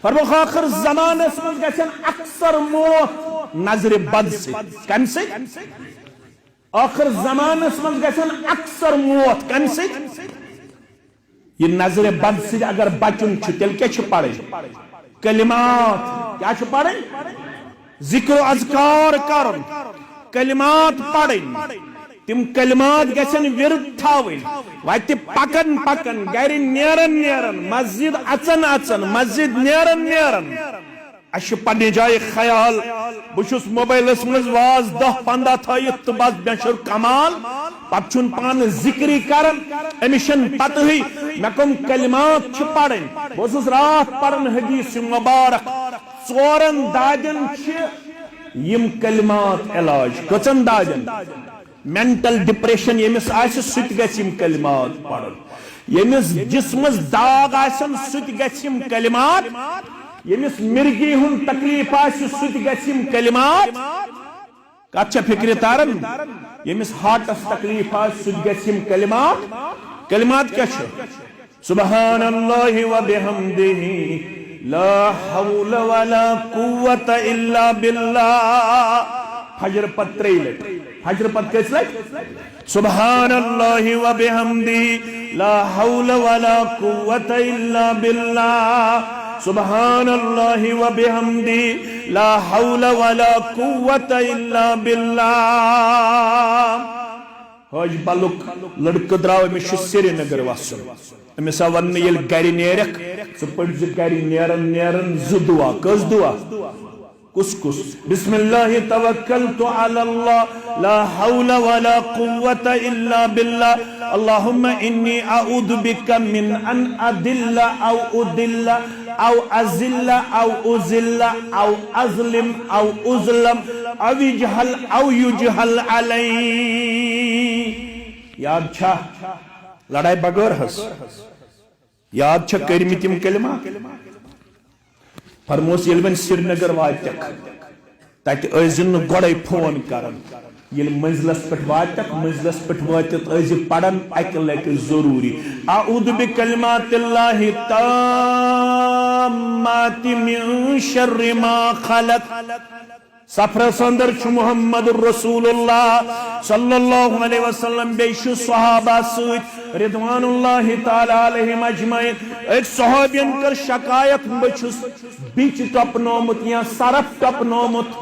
فرمو آخر زمان اسمز گسن اکثر موت نظر بد سے کم سے آخر زمان اسمز گسن اکثر موت کم سے یہ نظر بد سے اگر بچن تیل کیا پڑے کلمات کیا پڑے ذکر و اذکار کرن کلمات پڑھن تم کلمات گسن ورد تھاون وات پکن پکن گھر نیرن نیرن مسجد اچن اچن مسجد نیرن نیرن اش پنہ جائے خیال بچس موبائلس مز واز 10-15 تھائت تو بس بشر کمال پتہ چھن پان ذکری کرن امشن پتہ ہی مے کم کلمات پڑھن بس رات پڑھن حدیث مبارک ژورن دادن یم کلمات علاج کچن دادن مینٹل ڈپریشن یمس آس ست گھم کلمات پڑھن یمس جسمس داغ آسن ست گھم کلمات یمس مرگی ہن تکلیف آس ست گھم کلمات کتھ فکر تارن یمس ہارٹس تکلیف آس ست گھم کلمات کلمات کیا سبحان اللہ و بحمدہ لا حول ولا قوة الا باللہ فجر پت تریلٹ فجر پت کس لٹ سبحان اللہ و بحمدہ لا حول ولا قوة الا باللہ سبحان اللہ و بحمدہ لا حول ولا قوة الا باللہ حج بلک لڑکہ دراو امس سری نگر وسن امس ون یل گر نیرک ثہ پڑھ گر نیرن نیرن ز دعا کس دعا کس کس بسم اللہ توکلت علی اللہ لا حول ولا قوة الا باللہ اللہم انی اعوذ بک من ان ادل او ادل او ازل او ازل او ازلم او ازلم او یجہل او یجہل علی یاد چھا لڑائی بغیر ہس یاد چھا کرمی تم کلمہ فرموس یل ون سری نگر واتک تت ازن گوڑے فون کرن یل منزلس پٹ واتک منزلس پٹ واتت از پڑھن اک لٹ ضروری اعوذ بکلمات اللہ التامات من شر ما خلق سفر سندر چھ محمد رسول اللہ صلی اللہ علیہ وسلم بیش صحابہ سوت رضوان اللہ تعالی علیہم اجمعین ایک صحابین کر شکایت بچس بیچ ٹپنومت یا صرف ٹپنومت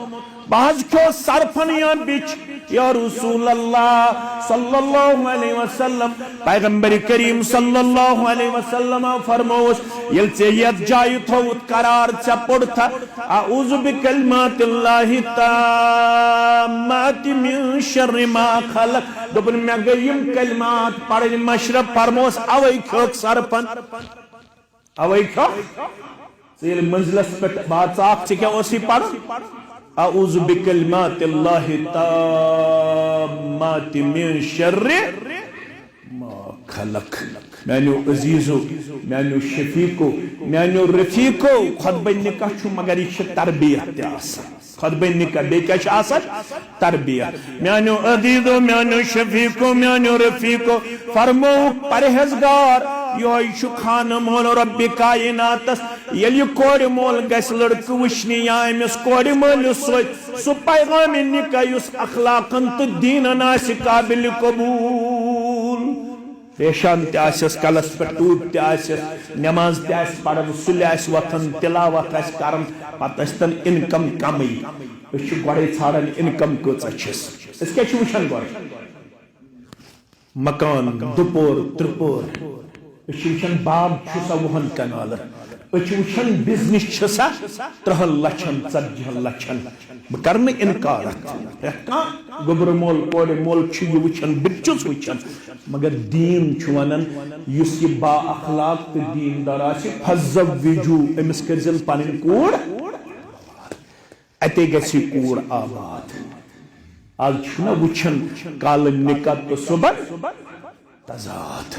بعض کیوں صرفن یا بیچ یا رسول اللہ صلی اللہ علیہ وسلم پیغمبر کریم صلی اللہ علیہ وسلم فرموس یل سے ید جائی تھوت قرار چا پڑتا اعوذ بکلمات اللہ تامات من شر ما خلق دبن میں گئیم کلمات پڑھن مشرب فرموس اوئی کھوک صرفن اوئی کھوک سیل منزلس پٹ بات صاف چکے اسی پڑھن اعوذ بکلمات اللہ تامات من شر ما خلق میانو عزیزو میانو شفیقو میانو رفیقو خطبہ نکاح چھو مگر یہ تربیت آسا خطبہ نکاح بے کیا آسا تربیت میانو عزیزو میانو شفیقو میانو رفیقو فرمو پرہزگار یہ خان مول رب کائناتس یل یہ کوڑ مول گس لڑک وشنی یا امس کوڑ مول سو پیغام نکاح اس اخلاقن تو دینن آس قابل قبول پیشان تیاسس کلس پر ٹوٹ تیاسس نماز تیاس پڑھن سلی آس وطن تلاوت آس کرن پتہ استن انکم کمی اس گوڑے ژھارن انکم کچھ اچھس اس کے وچھن گوڑے مکان دوپور ترپور وچھن باب چھسا وہن کنال وچھن بزنس چھسا 30 لچھن 40 لچھن بکرن انکارت گبر مول کوڑ مول چھ وچھن بچس وچھن مگر دین چھونن یس یہ با اخلاق تو دین دار آسی فزوجو امس کرزل پانن کوڑ اتے گسی کوڑ آباد آج چھنا وچھن کال نکات تو صبح تضاد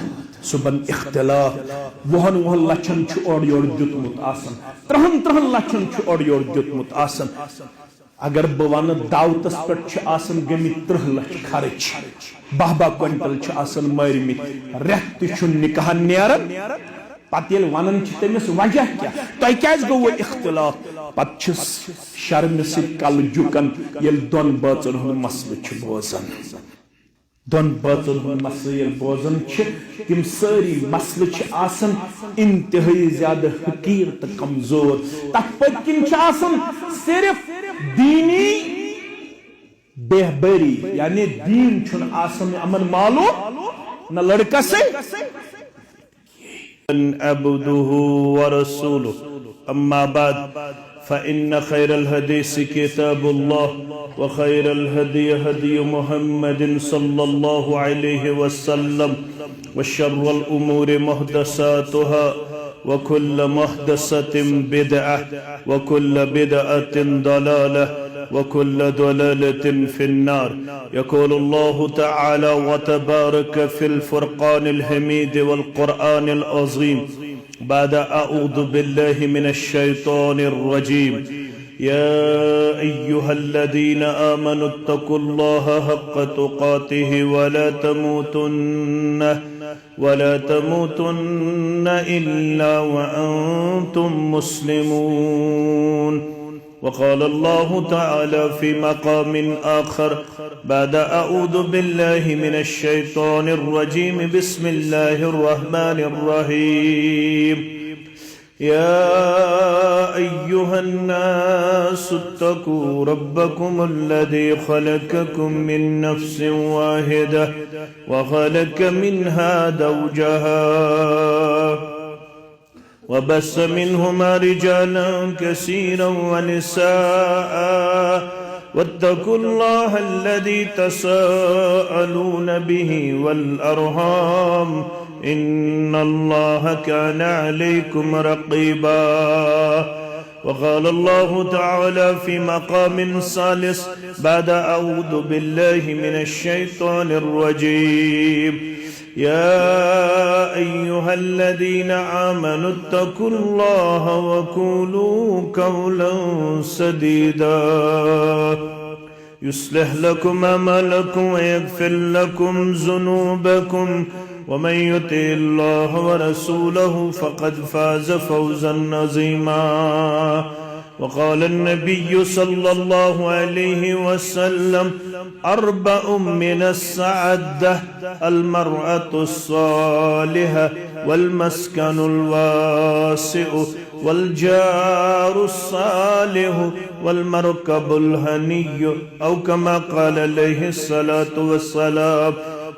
صبح اختلاف وہن لچھن چھ اور یور دیتمت آسن 30 لچھن چھ اور یور دیتمت آسن اگر بوان دعوتس پر چھ آسن گمی 30 لچھ خرچ 12 کوئنٹل چھ آسن مارمت رہت چھ نکاح نیرن پتیل ونن تمس وجہ کیا تہ کیاز گو اختلاف پتہ شرم سۭتۍ کل جُکن ییٚلہِ دۄن بٲژن ہُنٛد مسلہٕ چھُ بوزان دۄن بٲژن ہُنٛد مسلہٕ ییٚلہِ بوزان چھِ تِم سٲری مسلہٕ چھِ آسان انتہٲئی زیادٕ حقیٖر تہٕ کمزور تتھ پٔتۍ کِنۍ چھِ آسان صرف دینی بہبری یعنی دین چھُنہٕ آسان یِمن معلوم نہ لڑکسے عبده ورسوله اما بعد فإن خير الحديث كتاب الله وخير الهدي هدي محمد صلى الله عليه وسلم وشر الأمور محدثاتها وكل محدثة بدعة وكل بدعة ضلالة وكل ضلالة في النار يقول الله تعالى وتبارك في الفرقان الحميد والقرآن العظيم بعد أعوذ بالله من الشيطان الرجيم يا أيها الذين آمنوا اتقوا الله حق تقاته ولا تموتن إلا وأنتم مسلمون وقال الله تعالى في مقام آخر بعد أعوذ بالله من الشيطان الرجيم بسم الله الرحمن الرحيم يا أيها الناس اتقوا ربكم الذي خلقكم من نفس واحدة وخلق منها زوجها وبث منهما رجالا كثيرا ونساء واتقوا الله الذي تساءلون به والأرحام إن الله كان عليكم رقيبا وقال الله تعالى في مقام ثالث بعد أعوذ بالله من الشيطان الرجيم يا أيها الذين آمنوا اتقوا الله وقولوا قولا سديدا يصلح لكم أعمالكم ويغفر لكم ذنوبكم ومن يطع الله ورسوله فقد فاز فوزا عظيما وقال النبي صلى الله عليه وسلم أربع من السعادة المرأة الصالحة والمسكن الواسع والجار الصالح والمركب الهني أو كما قال عليه الصلاة والسلام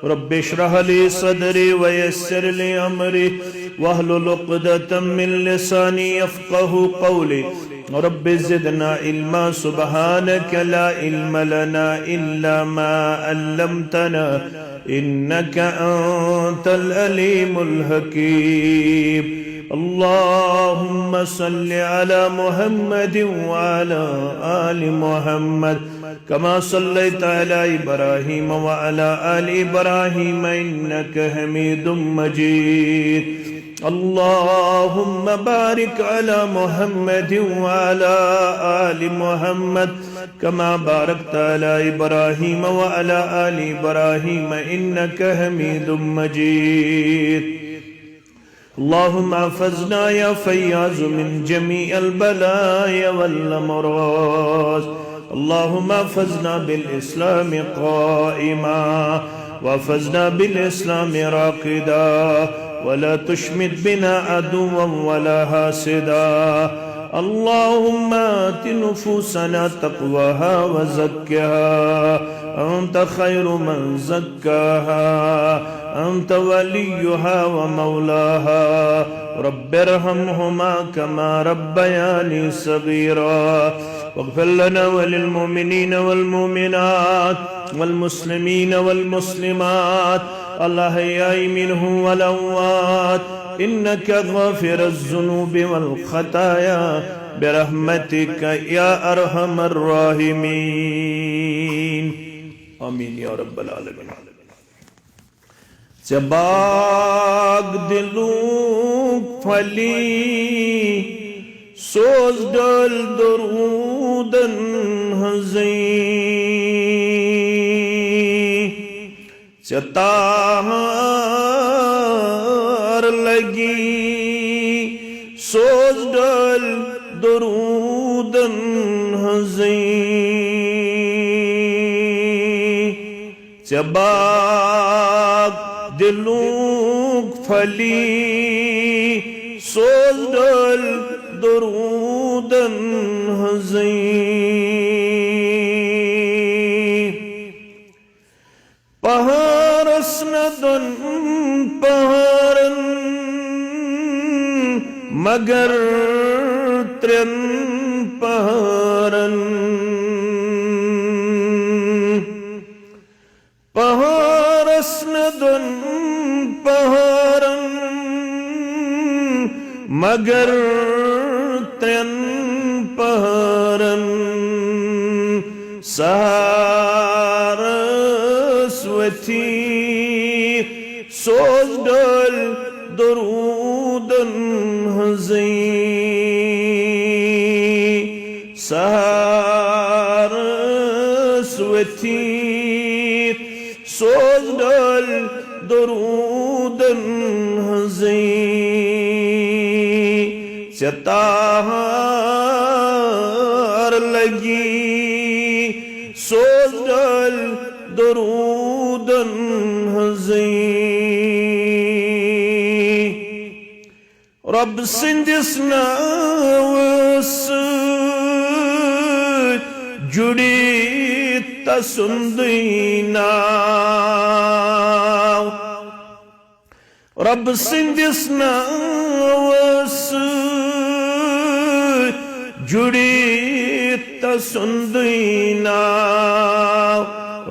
رب اشرح لي صدري ويسر لي أمري واحلل عقدة من لساني يفقه قولي رب زدنا علما سبحانك لا علم لنا إلا ما علمتنا إنك أنت العليم الحكيم اللهم صل على محمد وعلى آل محمد كما صليت على إبراهيم وعلى آل إبراهيم إنك حميد مجيد اللهم بارك على محمد وعلى آل محمد كما باركت على إبراهيم وعلى آل إبراهيم إنك حميد مجيد اللهم احفظنا يا فياض من جميع البلايا والأمراض اللهم احفظنا بالإسلام قائما واحفظنا بالإسلام راقدا ولا تشمت بنا عدوا ولا حاسدا اللهم آت نفوسنا تقواها وزكها أنت خير من زكاها أنت وليها ومولاها رب ارحمهما كما ربياني صغيرا واغفر لنا وللمؤمنين والمؤمنات والمسلمين والمسلمات الأحياء منهم والأموات إنك غافر الذنوب والخطايا برحمتك يا أرحم الراحمين آمين يا رب العالمين باغ دلوک پھلی سوز ڈل درودن ہزیں چتار لگی سوز ڈل درودن ہزیں چباگ دلوک پھلی سوز ڈل درودن ہزیں پہارس ندن پہارن مگر ترن پہارن پہارس ندن پہارن مگر ترن پہارن سارسوتی سوز ڈل درودن ہزیں سارسوتی سوز ڈل درودن ہزیں چتار لگی سوز ڈل درودن ہزیں رب سندس ناوس جڑی تسندینا رب سندس ناوس جڑی تسندینا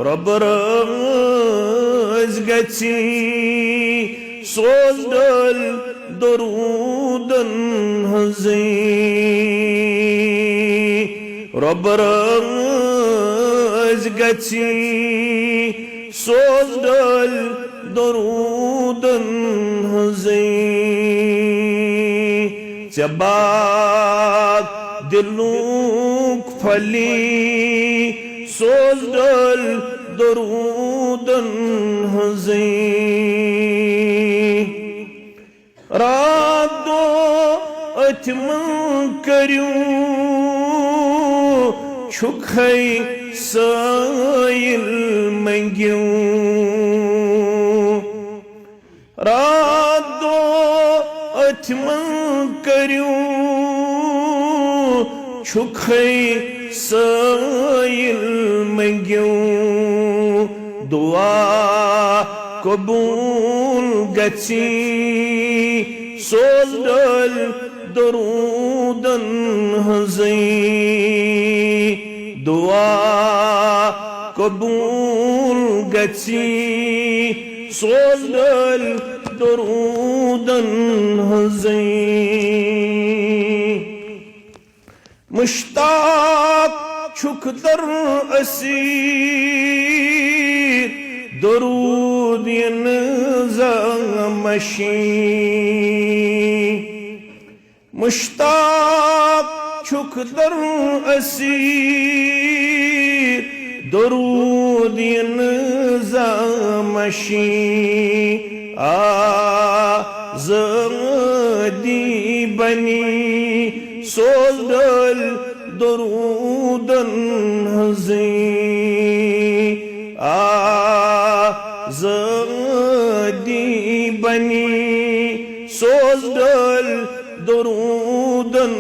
رب رز گچی سوز ڈل درودن ہزیں رب رز گچی سوز ڈل درودن ہزیں چباگ دلوک پھلی سوز ڈل درودن ہزیں رات دو اتمن کریوں چھکھائی سائل منگیوں رات دو اتمن کریوں چھکھائی سائل منگیوں دعا قبول گچی سوز ڈل درودن ہزیں دعا قبول گچی سوز ڈل درودن ہزیں مشتاق چھک در اسیر درود نظامشین مشتاق چھک در اسیر درود نظامشین آزادی بنی سوز ڈل درودن ہزیں آزادی بنی سوز ڈل درودن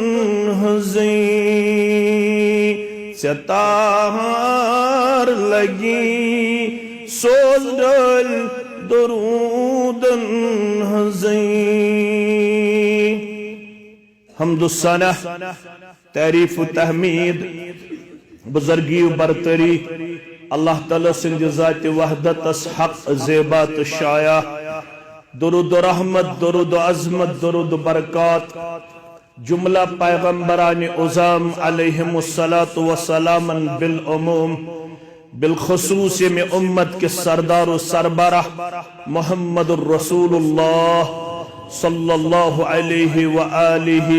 ہزیں ستار لگی سوز ڈل درودن ہزیں حمد الثنا تعریف و تحمید بزرگی و برتری اللہ تعالیٰ سنج ذات وحدت اس حق زیبات شایع درود و رحمت درود و عظمت درود و برکات جملہ پیغمبران عظام علیہم السلام بالعموم بالخصوص میں امت کے سردار و سربراہ محمد الرسول اللہ صلی اللہ علیہ وآلہ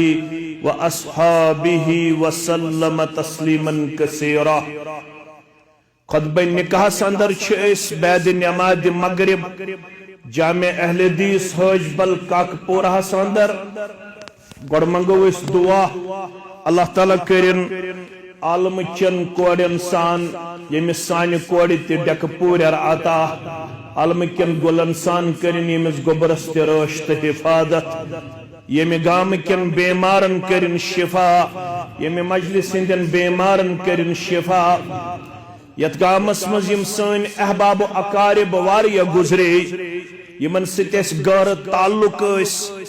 وآصحابہ وسلم تسلیما کثیرا خطبہ نکاح سندر چھس بعد نماز مغرب جامع اہل حدیث حج بل کاک پورہ سندر گۄڈٕ منگو أسۍ دعا اللہ تعالیٰ کٔرِن عالمہٕ چٮ۪ن کورٮ۪ن سان ییٚمِس سانہِ کورِ تہِ ڈٮ۪کہٕ پوٗرٮ۪ر عطا عالمہٕ کٮ۪ن گُلن سان کٔرِن ییٚمِس گوٚبرس تہِ رٲچھ تہٕ حفاظت ییٚمہِ گامہٕ کٮ۪ن بیمارن کٔرِن شفا ییٚمہِ مجلس ہٕنٛدٮ۪ن بیمارن کٔرِن شفا یتھ گامس منٛز یِم سٲنۍ احباب و اقارب واریاہ گُزرے یِمن سۭتۍ اَسہِ غٲرٕ تعلق ٲسۍ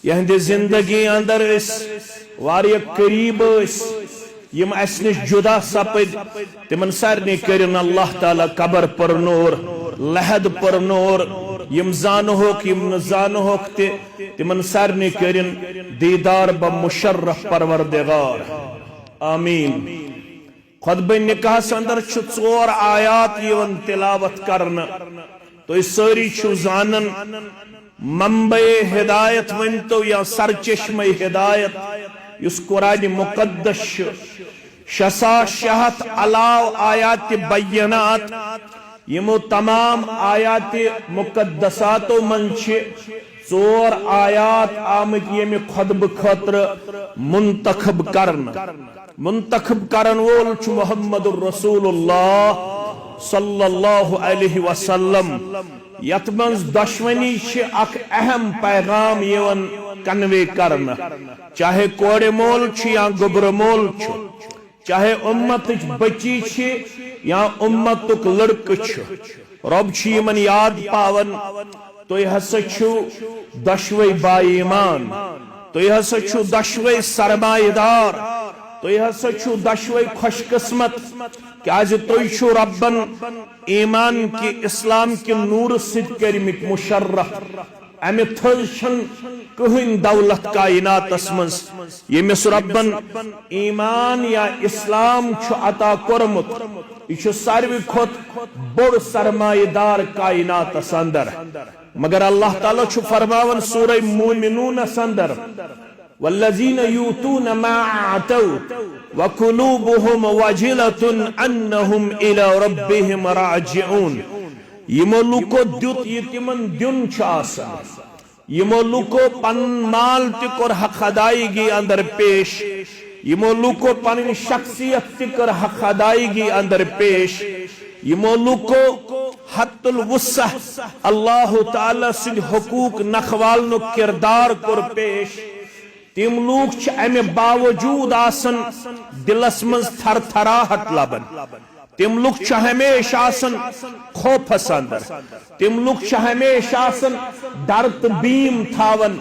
یہنٛدِ زندگی اندر ٲسۍ واریاہ قریٖب ٲسۍ یِم اَسہِ نِش جُدا سپٕدۍ تِمن سارنٕے کٔرِن اللہ تعالیٰ قبر پرنور لحد پرنور یِم زانہوکھ یِم نہٕ زانہوکھ تہِ تِمن سارنٕے کٔرِن دیدار بمشرف پروردگار آمیٖن خطبہ نکاحس اندر چھُ 4 آیات یِوان تلاوت کرنہٕ تُہۍ سٲری چھِو زانان منبع ہدایت ونتو یا سرچشمہ ہدایت یُس قرآن مقدس چھُ 600 علاوہ آیات بینات یمو تمام آیات مقدساتو من چھِ 4 آیات آمٕتۍ ییٚمہِ خطبہٕ خٲطرٕ منتخب کرن وول چھُ محمد رسول اللہ صلی اللہ علیہ وسلم یتھ منٛز دۄشوٕنی چھِ اکھ اہم پیغام یِوان کنوے کرنہٕ چاہے کورِ مول چھُ یا گوٚبرٕ مول چھُ چاہے امتٕچ بچی چھِ یا امتُک لڑکہٕ چھُ رۄب چھُ یِمن یاد پاوان تُہۍ ہسا چھِو دۄشوے با ایمان تُہۍ ہسا چھِو دۄشوے سرمایہ دار تُہۍ ہسا چھِو دۄشوے خوش قسمت کیازِ تُہۍ چھِو ربن ایمان کہ اسلام کہ نور سۭتۍ کٔرمٕتۍ مشرف امہِ تھٔز چھنہٕ کٕہٕنۍ دولت کائناتس منٛز ییٚمِس ربن ایمان یا اسلام چھُ عطا کوٚرمُت یہِ چھُ ساروی کھۄتہٕ بوٚڑ سرمایہ دار کائناتس اندر مگر اللہ تعالیٰ چھُ فرماوان سورہ مومنونس اندر والذین یؤتون ما آتوا وقلوبهم وجلة انہم الی ربہم راجعون یمو لوکو دیت یہ تمن دیون چھُ آسان یمو لوکو پنن مال تہِ کوٚر حق ادائیگی اندر پیش یمو لوکو پنن شخصیت تہِ کٔر حق ادائیگی اندر پیش یمو لوکو حت الوسع اللہ تعالیٰ سٕنٛدۍ حقوق نکھوالنُک کردار کوٚر پیش تم لوگ چھ امہ باوجود آسن دلس منز تھر تھراہٹ لبن تم لوگ چھ ہمیشہ آسن خوفس اندر تم لوگ چھ ہمیشہ آسن ڈر تہ بیم تھاون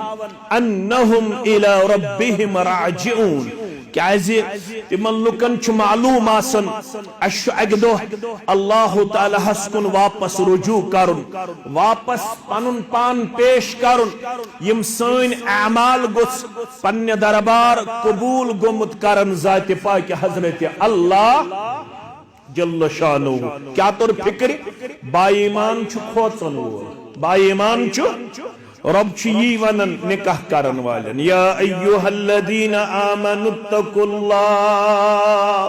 انہم الی ربہم راجعون کیازِ تمن لوکن چھ معلوم آسن اش اکہ دۄہ اللہ تعالیٰ ہس کن واپس رجوع کرن واپس پنن پان پیش کرن یم سن اعمال گوژھ پنہ دربار قبول گومت کرن ذات پاک حضرت اللہ جل شانہ کیا طور فکر با ایمان چھ کھوژن وول با ایمان چھ رب چھ یی ونن نکاح کرن والن یا ایھا الذین آمنوا اتقوا اللہ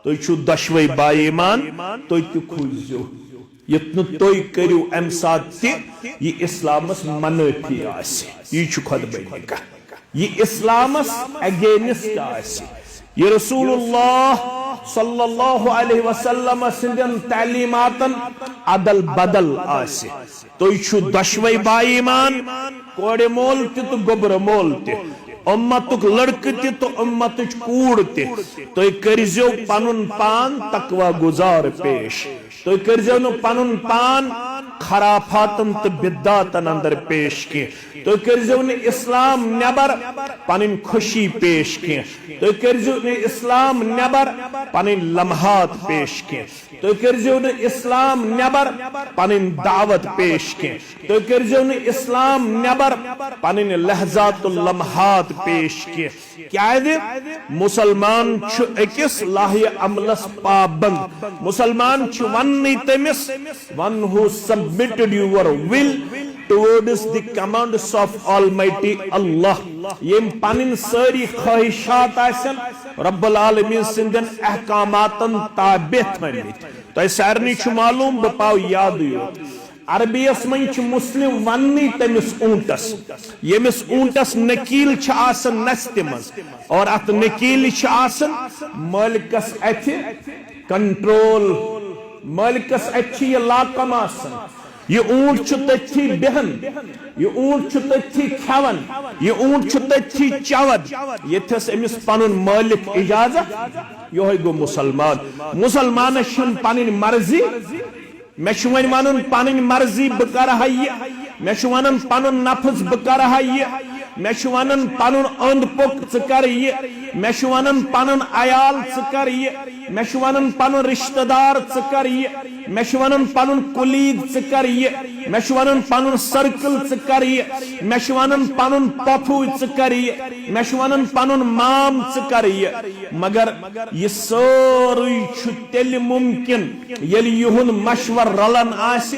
تُہۍ چھِو دۄشوے با ایمان تُہۍ تہِ کھوٗژزیو یتھ نہٕ تُہۍ کٔرِو امہِ ساتہٕ تہِ یہِ اسلامس منٲفی آسہِ یی چھُ خطبہ نکاح یہ اسلامس اگینسٹ آسہِ یہ رسول اللہ صلی اللہ علیہ وسلم سندین تعلیماتن عدل بدل آسہِ تُہۍ چھِو دۄشوے با ایمان کورِ مول تہِ تہٕ گوٚبرٕ مول تہِ امتُک لڑکہٕ تہِ تہٕ امتٕچ کوٗر تہِ تُہۍ کٔرزیو پنُن پان تقوی گزار پیش تُہۍ کٔرزیو نہٕ پنُن پان خرافاتن تہٕ بدعاتن اندر پیش کینٛہہ تُہۍ کٔرزیو نہٕ اسلام نٮ۪بر پنٕنۍ خوشی پیش کینٛہہ تُہۍ کٔرزیو نہٕ اسلام نٮ۪بر پنٕنۍ لمحات پیش کینٛہہ تُہۍ کٔرزیو نہٕ اسلام نٮ۪بر پنٕنۍ دعوت پیش کینٛہہ تُہۍ کٔرزیو نہٕ اسلام نٮ۪بر پنٕنۍ لحظات اللمحات پیش کینٛہہ کیازِ مسلمان چھُ أکِس لاہہِ عملس پابند مسلمان چھُ وننٕے تٔمِس one who submitted your will towards the commands of Almighty Allah M پنن ساری خواہشات آسن رب العالمین سندن احکاماتن تابع تھٲمٕتۍ تۄہہِ سارنٕے چھُ معلوم بہٕ پاو یادٕے یوت عربی من مسلم ونی تمس اونٹس یمس اونٹس نکیل آسن نست مز اور ات نکیل آسن مالکس اتھ کنٹرول مالکس اتھ یہ لاکم آسن یہ اونٹ تھی بہن یہ اونٹ تھی کھون یہ اونٹ تھی چود یتھس امس پن مالک اجازت یہ گو مسلمان مسلمانس پن مرضی مے ون ون پن مرضی بہ کرہا یہ مے ون پن نفس بہ کرہا یہ مے ون پن اند پک ثر یہ مے ون پن عیال ثر یہ مے ون پن رشتہ دار ثر یہ مے ون پن کلید ثر یہ مے ون پن سرکل ثر یہ مے ون پن پپھو ثر یہ مے ون پن مام ثر یہ مگر یہ سوری تیل ممکن یل یہن مشور رلن آس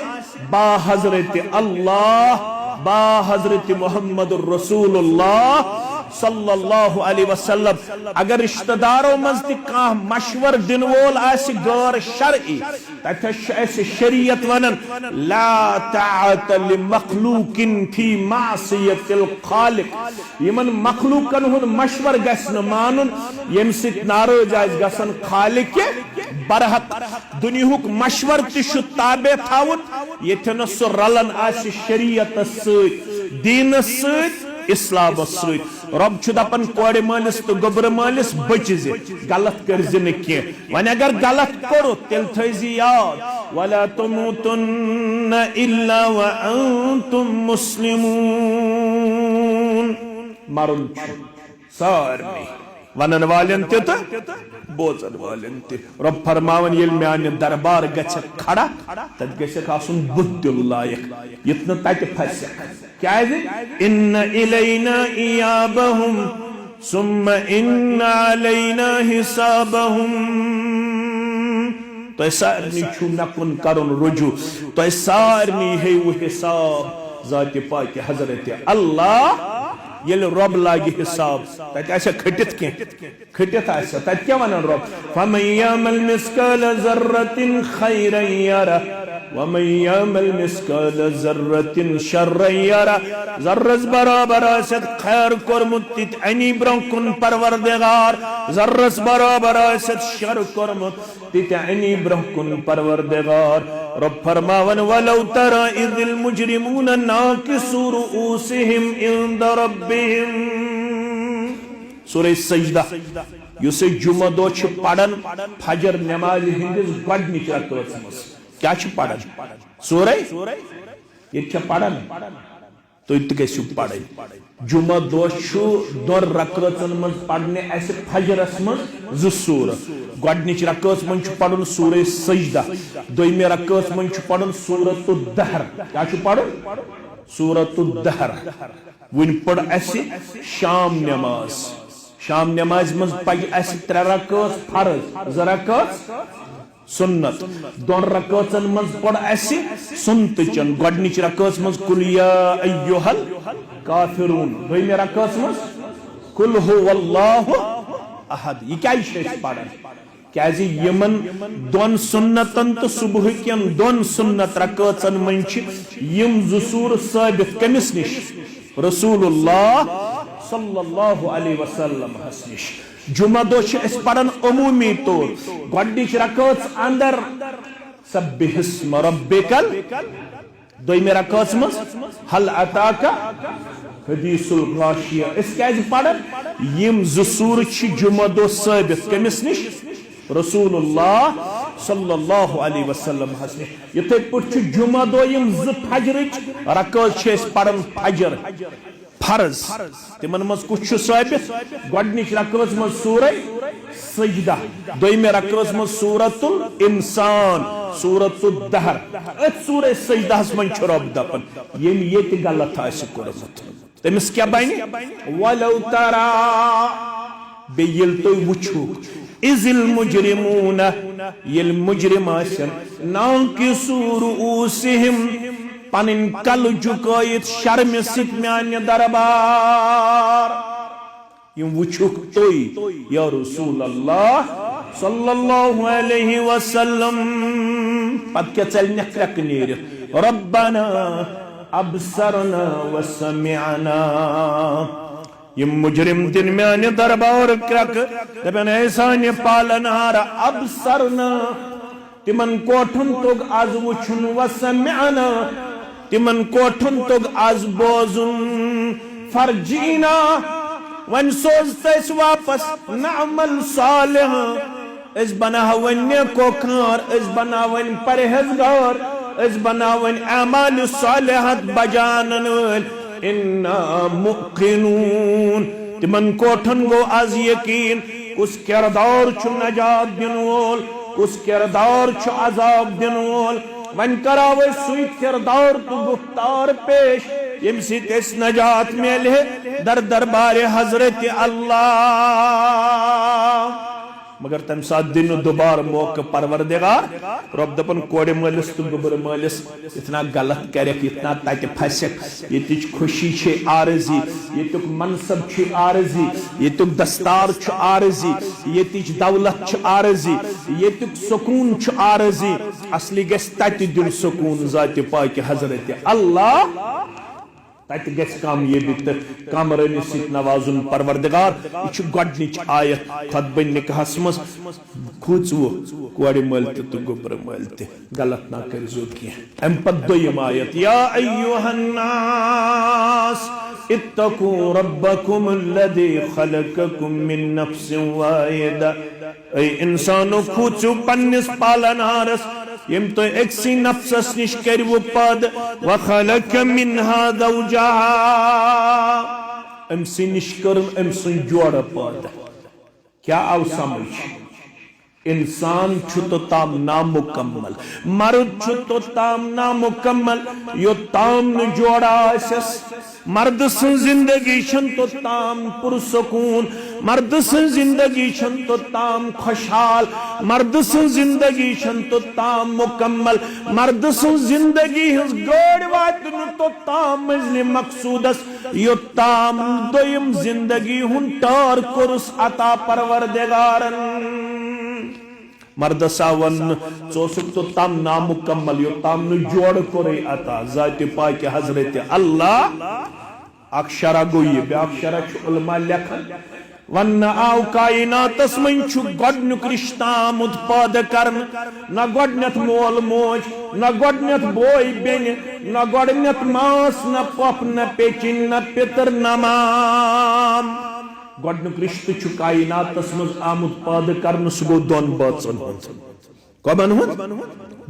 با حضرت اللہ با حضرت محمد الرسول اللہ صلی اللہ علیہ وسلم اگر رشتہ داروں مز تہ مشور دن وول آس غیر شرعی تتھ شریعت ونن لا طاعت لمخلوق فی معصیت الخالق یمن مخلوقن ہند مشور گژھِ نہ مانن یم سۭتۍ ناراض آسہِ گژھان خالق برحق دنیاہُک مشور تہِ چھُ تابع تھاوُن ییٚتھٮ۪ن سُہ رلان آسہِ شریعتس سۭتۍ دیٖنس سۭتۍ اسلامس سۭتۍ رب چھُ دپان کورِ مٲلِس تہٕ گوٚبرٕ مٲلِس بٔچہِ زِ غلط کٔرزِ نہٕ کینٛہہ وۄنۍ اگر غلط کوٚرُتھ تیٚلہِ تھٲیزِ یاد ولا تموتن الا وانتم مسلمون مرُن چھُ سارنٕے ونن والٮ۪ن تہِ تہٕ بوزن والٮ۪ن تہِ رب فرماون ییٚلہِ میانہِ دربار گژھکھ کھڑا تتہِ گژھکھ آسُن بُتھ دِل لایق یُتھ نہٕ تتہِ پھسکھ کیازِ ان الینا ایابہم ثم ان علینا حسابہم تۄہہِ سارنٕے چھُو مےٚ کُن کرُن رجوع تۄہہِ سارنٕے ہیٚیِو حساب ذاتِ پاکہِ حضرت اللہ یل رب لاگی حساب تت آسیا کھٹت کی کھٹت آسیا تت کیا ونن رب فمن یعمل مثقال ذرۃ خیرا یرہ ومن یعمل مثقال ذرۃ شرا یرہ ذرس برابر آسد خیر کورمت تت انی برون کن پروردگار ذرس برابر آسد شر کورمت تت انی برون کن پروردگار رب فرماون ولو ترى اذ المجرمون ناكسوا رؤوسهم عند ربهم سورہ سجدہ یس جمعہ دو پڑھن فجر نماز ہندس گۄڈنِچ رکعت مز کیا پڑھن سورہ یہ پڑھن تُہۍ تہِ گٔژھِو پڑھن جمعہ دو دون رکعتن مز پڑھنے اس فجرس مز زٕ سورت گۄڈنِچ رکعت مز پڑھن سورہ سجدہ دویمہِ رکعت مز پڑھن سورۃ الدہر کیا پڑھن سورۃ الدہر ون پڑ اس شام نماز مز پگ اس 3 رکعت فرض 2 رکعت سنت دون رکعتن مز پڑ اس سنت چن گۄڈنِچ رکعت مز قل یا ایھا الکافرون دویمہِ رکعت مز قل هو اللہ احد یہ کیا پڑھن کیازِ یمن دون سنتن تو صبح کین دون سنت رکعتن من یم زسور ثابت کمس نش رسول اللہ صلی اللہ علیہ وسلم ہس نش جمعہ دو اس پڑھن عمومی طور گۄڈنِچ رکعت اندر سبح اسم ربک دویمہِ رکعت مز هل اتاک حدیث الغاشیہ اس کیازِ پڑھن یم زسور جمعہ دو ثابت کمس نش رسول اللہ صلی اللہ علیہ وسلم ہس نش یتھے پٲٹھۍ جمعہ دو یم 2 فجرچ رکعت پڑھن فجر فرض تمن مز کچھ ثابت گۄڈنِچ رکعت مز سورہ سجدہ دویمہِ رکعت مز سورۃ الانسان سورۃ الدہر ات سورہ سجدہ من رب دپن یم یت غلط آسہِ کوٚرمُت تمس کیا بنہِ ولو ترى بیل تو وچھو اذ المجرمون یل مجرم آسن ناکسوا رؤوسہم پنن کل جھکٲیِتھ شرمہِ سۭتۍ میانہِ دربار یم وچھُکھ تُہۍ یا رسول اللہ صلی اللہ علیہ وسلم پتہٕ کیٛاہ ژَلہِ نٮ۪کھ کرٛٮ۪کہٕ نیٖرِتھ ربنا ابصرنا وسمعنا یہ مجرم دن میانے دربار کرک دبن ایسان پالنہار ابصرنا تمن کوٹھن توگ آز وچھن وسمعنا تمن کوٹھن توگ آز بوزن فرجینا ون سوزت اس واپس نعمل صالح اس بنا ون نیکوکار اس بنا ون پرہزگار اس بنا ون اعمال صالحات بجانن انا موقنون تمن کوٹھن گو از یقین اس کردار چھ نجات دن وول اس کردار چھ عذاب دن وول ون کراو سوی کردار تو گفتار پیش یم سیت اس نجات میلے در دربار حضرت اللہ مگر تم ساتھ دن دوبار موقع پروردگار رب دپن کوڑے مالس تو گبر مالس اتنا غلط کرک اتنا تاک پھسک یہ تیچ خوشی چھے آرزی یہ تک منصب چھے آرزی یہ تک دستار چھے آرزی یہ تیچ دولت چھے آرزی یہ تک سکون چھے آرزی اصلی گس تاتی دل سکون ذات پاک حضرت اللہ تاکہ گس کامیابی تک کامرانی سیت نوازن پروردگار یہ گوڑنچ آیت خطبہ نکاحس مز کھوچو کوڑی ملتے تو گبر ملتے غلط نہ کرزو کی ام پت دویم آیت یا ایوہ الناس اتقوا ربکم الذی خلقکم من نفس واحدہ اے انسانو کھوچو پنس پالنہارس یم تو اکسی نفسس نش کرو پاد وخلق منها زوجها ام سی نش کرن ام سن جوڑ پاد کیا او سمجھ انسان چھتو تام نامکمل مرد چھتو تام نامکمل یو تام نہ جوڑا اسس مرد سن زندگی چھن تو تام پرسکون مرد سن زندگی چھن تو تام خوشحال مرد سن زندگی چھن تو تام مکمل مرد سن زندگی ہز گوڑ واتن تو تام مجل مقصودس یو تام دویم زندگی ہن ٹار کرس عطا پروردگارن مرد ساون چوسک تو تام نامکمل یو تام نو جوڑ کرے عطا ذات پاک حضرت اللہ اکشرہ گوئی بے اکشرہ چھ علماء لکھن ون آو کائنات اسمن چھو گوڑنک رشتہ آمد پاد کرن نہ گوڑنیت مول موج نہ گوڑنیت بوئی بین نہ گوڑنیت ماس نہ پپ نہ پیچن نہ پتر نہ مام گوڑنک رشتہ چھو کائنات اسمن آمد پاد کرن سگو دون باچن ہون کبن ہون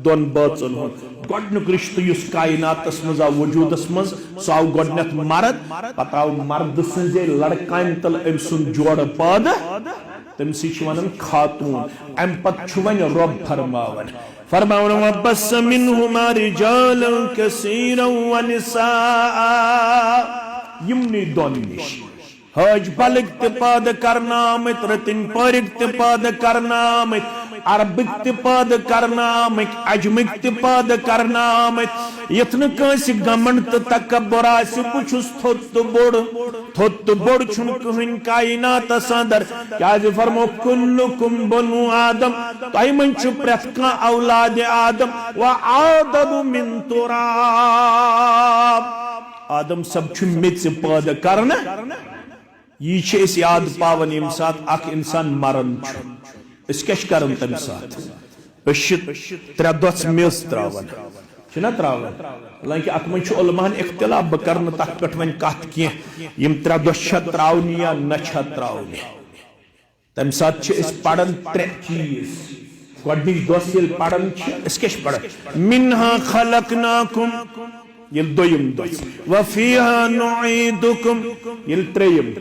دون باچن ہون گوڑنک رشتہ یس کائنات اسمن آو وجود اسمن سو آو گوڑنیت مرد پتہ آو مرد سنزے لڑکائن تل ام سن جوڑ پاد تم سی چھوانن خاتون ام پت چھوان رب فرماون فرماون وبس منہما رجالا کثیرا ونساء یمنی دون نش حج بلک تپاد کرنا آمت رتن پارک تپاد کرنا آمت عربک تپاد کرنا آمت عجمک تپاد کرنا آمت یتن کانسی گمنت تکبر آسی پچھس تھوت بوڑ چھنک ہن کائنات ساندر کیا جی فرمو کلکم بنو آدم تائی من چپرت کا اولاد آدم و آدم من تراب آدم سب چھن میت سے پاد کرنا یہ چھے اس یاد پاون یم ساتھ اک انسان مرن چھو اس کش کرن تم ساتھ اشت ترہ دوچ میز تراون چھنا تراون حالانکہ اتمن چھو علماء اختلاف بکرن تک پٹ ون کات کیا یم ترہ دوچ تراونی یا نچ تراونی تم ساتھ چھے اس پڑن ترہ چیز گوڑنی دوسیل پڑن چھے اس کش پڑن منہا خلقناکم یل دویم دوست وفیہا نعیدکم یل تریم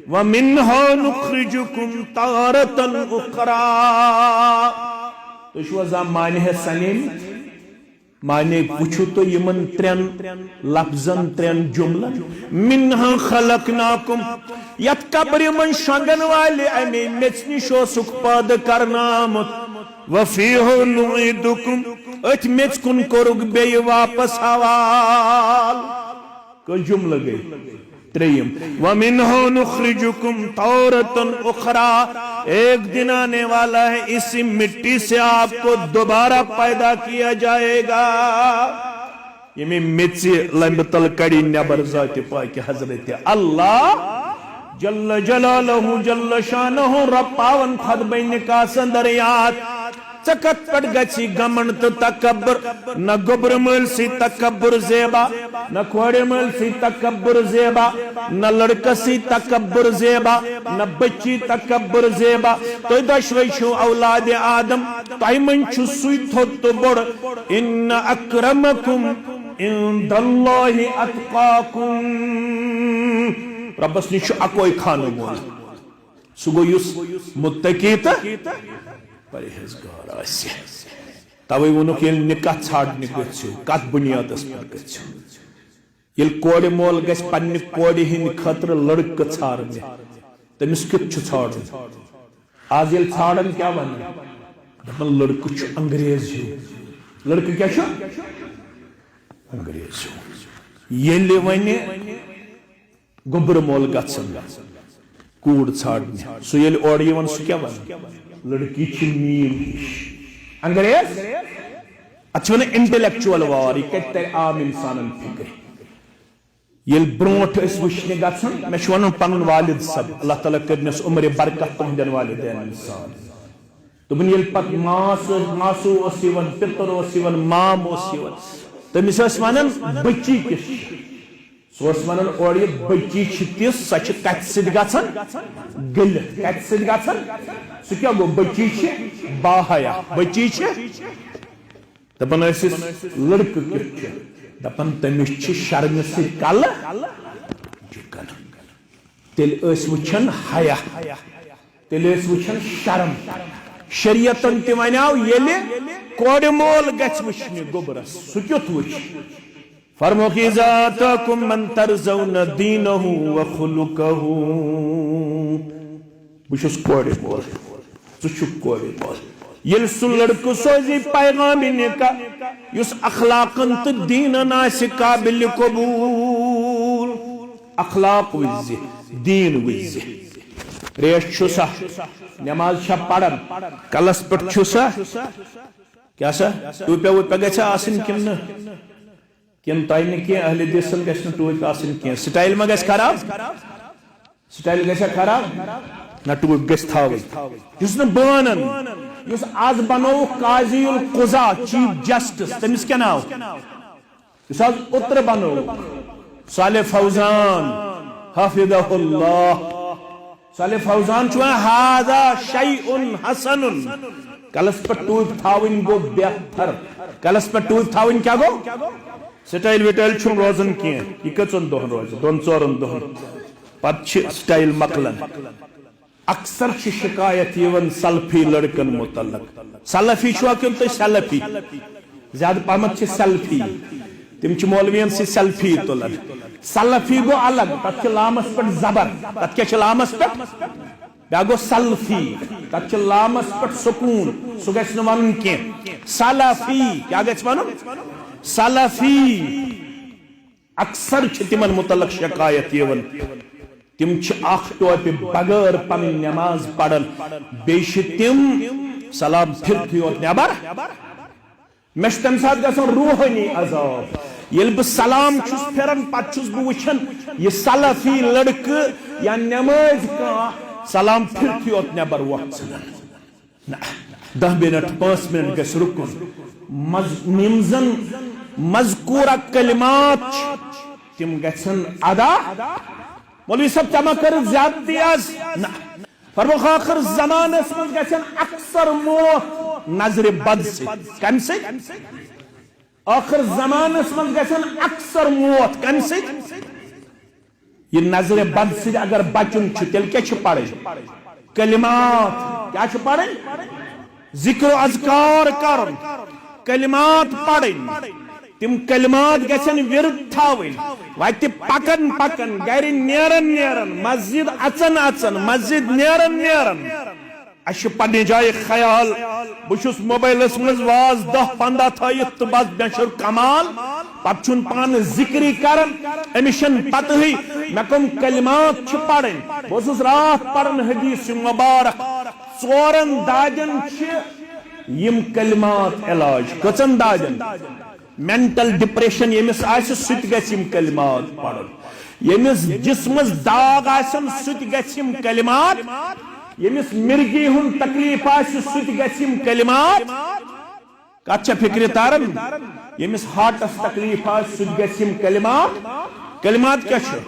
ومنہا نخرجکم تارتا اخرى تو شو ازا معنی ہے سنین معنی پوچھو تو یمن ترین لفظن ترین جملہ منہا خلقناکم یت قبر من شنگن والے امی مچنی شو سکھ پاد کرنا آمد وفیہا نعیدکم ات میچ کن کرگ بے واپس حوال کو جملہ گئی تریم وَمِنْهُ نُخْرِجُكُمْ تَوْرَةً اُخْرَى ایک دن آنے والا ہے اسی مٹی سے آپ کو دوبارہ پیدا کیا جائے گا یمی میچ لمب تل کڑی نبر ذات پاک حضرت اللہ جل جلالہ جل شانہ رب پاون خود بین کا سندریات چکت پٹ گچی گمن تو تکبر نہ گبر مل سی تکبر زیبا نہ کھوڑے مل سی تکبر زیبا نہ لڑکا سی تکبر زیبا نہ بچی تکبر زیبا تو دشوی شو اولاد آدم تائمن چھو سوی تھوت تو بڑ ان اکرمکم عند اللہ اتقاکم ربس نشو اکوئی خانو مول سگو یس متقی تا پرہیزگار آسی توی ونوک یل نکاح ژھانڈنہِ گژھِو کتھ بنیادس پٮ۪ٹھ گژھِو یل کورِ مول گژھِ پننہِ کورِ ہٕنٛدِ خٲطرٕ لڑکہٕ ژھانڈنہِ تٔمِس کیُتھ چھُ ژھانڈُن آز یل ژھانڈن کیٛاہ ونان دپان لڑکہٕ چھُ انگریز ہیوٗ لڑکہٕ کیٛاہ چھُ انگریز ہیوٗ ییٚلہِ وۄنۍ گوٚبرٕ مول گژھن کوٗر ژھانڈنہِ سُہ ییٚلہِ اورٕ یِوان سُہ کیٛاہ ونان لڑکی چھ نیل ہش انگریز اتھ ون انٹلیکچوئل وار یہ کتہ تر عام انسانن فکر یل برونٹ اس وچھنے گژھن مے چھ ونن پنن والد صاحب اللہ تعالیٰ کرنس عمر برکت تہندین والدین انسان دوپن یل پت ماسو اس یوان پتر اس یوان مام اس یوان تمس اس ونن بچی کس سو اس ونن اور یہ بچی چھ تس سہ چھ کتھ سۭتۍ گژھن گٔلِتھ کتھ سۭتۍ گژھن سُہ کیٛاہ گوٚو بچی چھ باحیا بچی چھ دپان ٲسِس لڑکہٕ کیُتھ چھُ دپان تٔمِس چھِ شرمہِ سۭتۍ کلہٕ جُکن تیٚلہِ ٲسۍ وٕچھان حیا تیٚلہِ ٲسۍ وٕچھان شرم شریعتن تہِ ونیاو ییٚلہِ کورِ مول گژھِ وٕچھنہِ گوٚبرس سُہ کیُتھ وٕچھ فرموک اذا آتاکم من ترضون دینہ وخلقہ بہ چھُس کورِ مول ژٕ چھُکھ کورِ مول ییٚلہِ سُہ لڑکہٕ سوزی پیغام نکاح یُس اخلاقن تہٕ دیٖنن آسہِ قابل قبوٗل اخلاق وٕچھزِ دیٖن وٕچھزِ ریش چھُسا نماز چھا پران کلس پٮ۪ٹھ چھُسا کیٛاہ سا ٹوٗپیا ووٗپیا گژھِ آسٕنۍ کِنہٕ نہٕ کن تہ کھین اہل حدیثن گھس ٹوپ آسن کی سٹائل ما گھس خراب سٹائل گھس خراب نہ ٹوپ گھس تھاوی یس نہ بانن یس آز بنو قاضی القضا چیف جسٹس تمس کیا ناو یس آز اتر بنو صالح فوزان حافظہ اللہ صالح فوزان چھو ہذا شیء حسن کلس پر ٹوپ تھاون گو بہتر کلس پر ٹوپ تھاون کیا گو سٹائل وٹائل چھن روزن کی یہ کچن دہن روز دون ژورن دہن پت سٹائل مکلن اکثر شکایت یون سلفی لڑکن متعلق سلفی چھوا کیوں تو سلفی زیادہ پہمت سلفی تم مولوین سے سلفی تلن سلفی گو الگ تک لامس پٹ زبر تک کیا لامس پٹ بیا گو سلفی تک لامس پٹ سکون سو گھس ون کی سلفی کیا گھس ون سلفی اکثر تمن متعلق شکایت یون تم اخ ٹوپ بغیر پن نماز پڑھن بیش تم سلام پھرتھی یوت نبر مے تمہ سات گژھان روحانی عذاب یل بہ سلام چھس پھران پتہ چھس بہ وچھان یہ سلفی لڑکہ یا نماز کان سلام پھرتھی یوت نبر وقت ژھنان 10 منٹ 5 منٹ گژھِ رکن نمزن مذکورہ کلمات تم گژھن ادا مولوی صاحب تما کر زیادتی آز فرموخ آخر زمانس من گژھن اکثر موت نظر بد سے کم سے آخر زمانس من گژھن اکثر موت کم سے یہ نظر بد سے اگر بچن تیل کیا پڑے کلمات کیا پڑے ذکر و اذکار کرن کلمات پڑھن تم کلمات گژھن ورد تھاون وتہ پکن پکن گھر نیرن نیرن مسجد اچن اچن مسجد نیرن نیرن اش پنہ جائے خیال بہس موبائلس مز واز 10-15 تھائت تو بس مے کمال پتہ چھن پان ذکری کرن امشن پتہ ہی مے کم کلمات پڑھن بہس رات پڑھن حدیث مبارک 4 دادن یم کلمات علاج kitchen Dadan mental depression yemis aise süt gachim kalimat padun yemis jismas daag aisen süt gachim kalimat yemis mirgi hun taklif aise süt gachim kalimat kacha fikri taran yemis heart as taklif aise süt gachim kalimat kya chu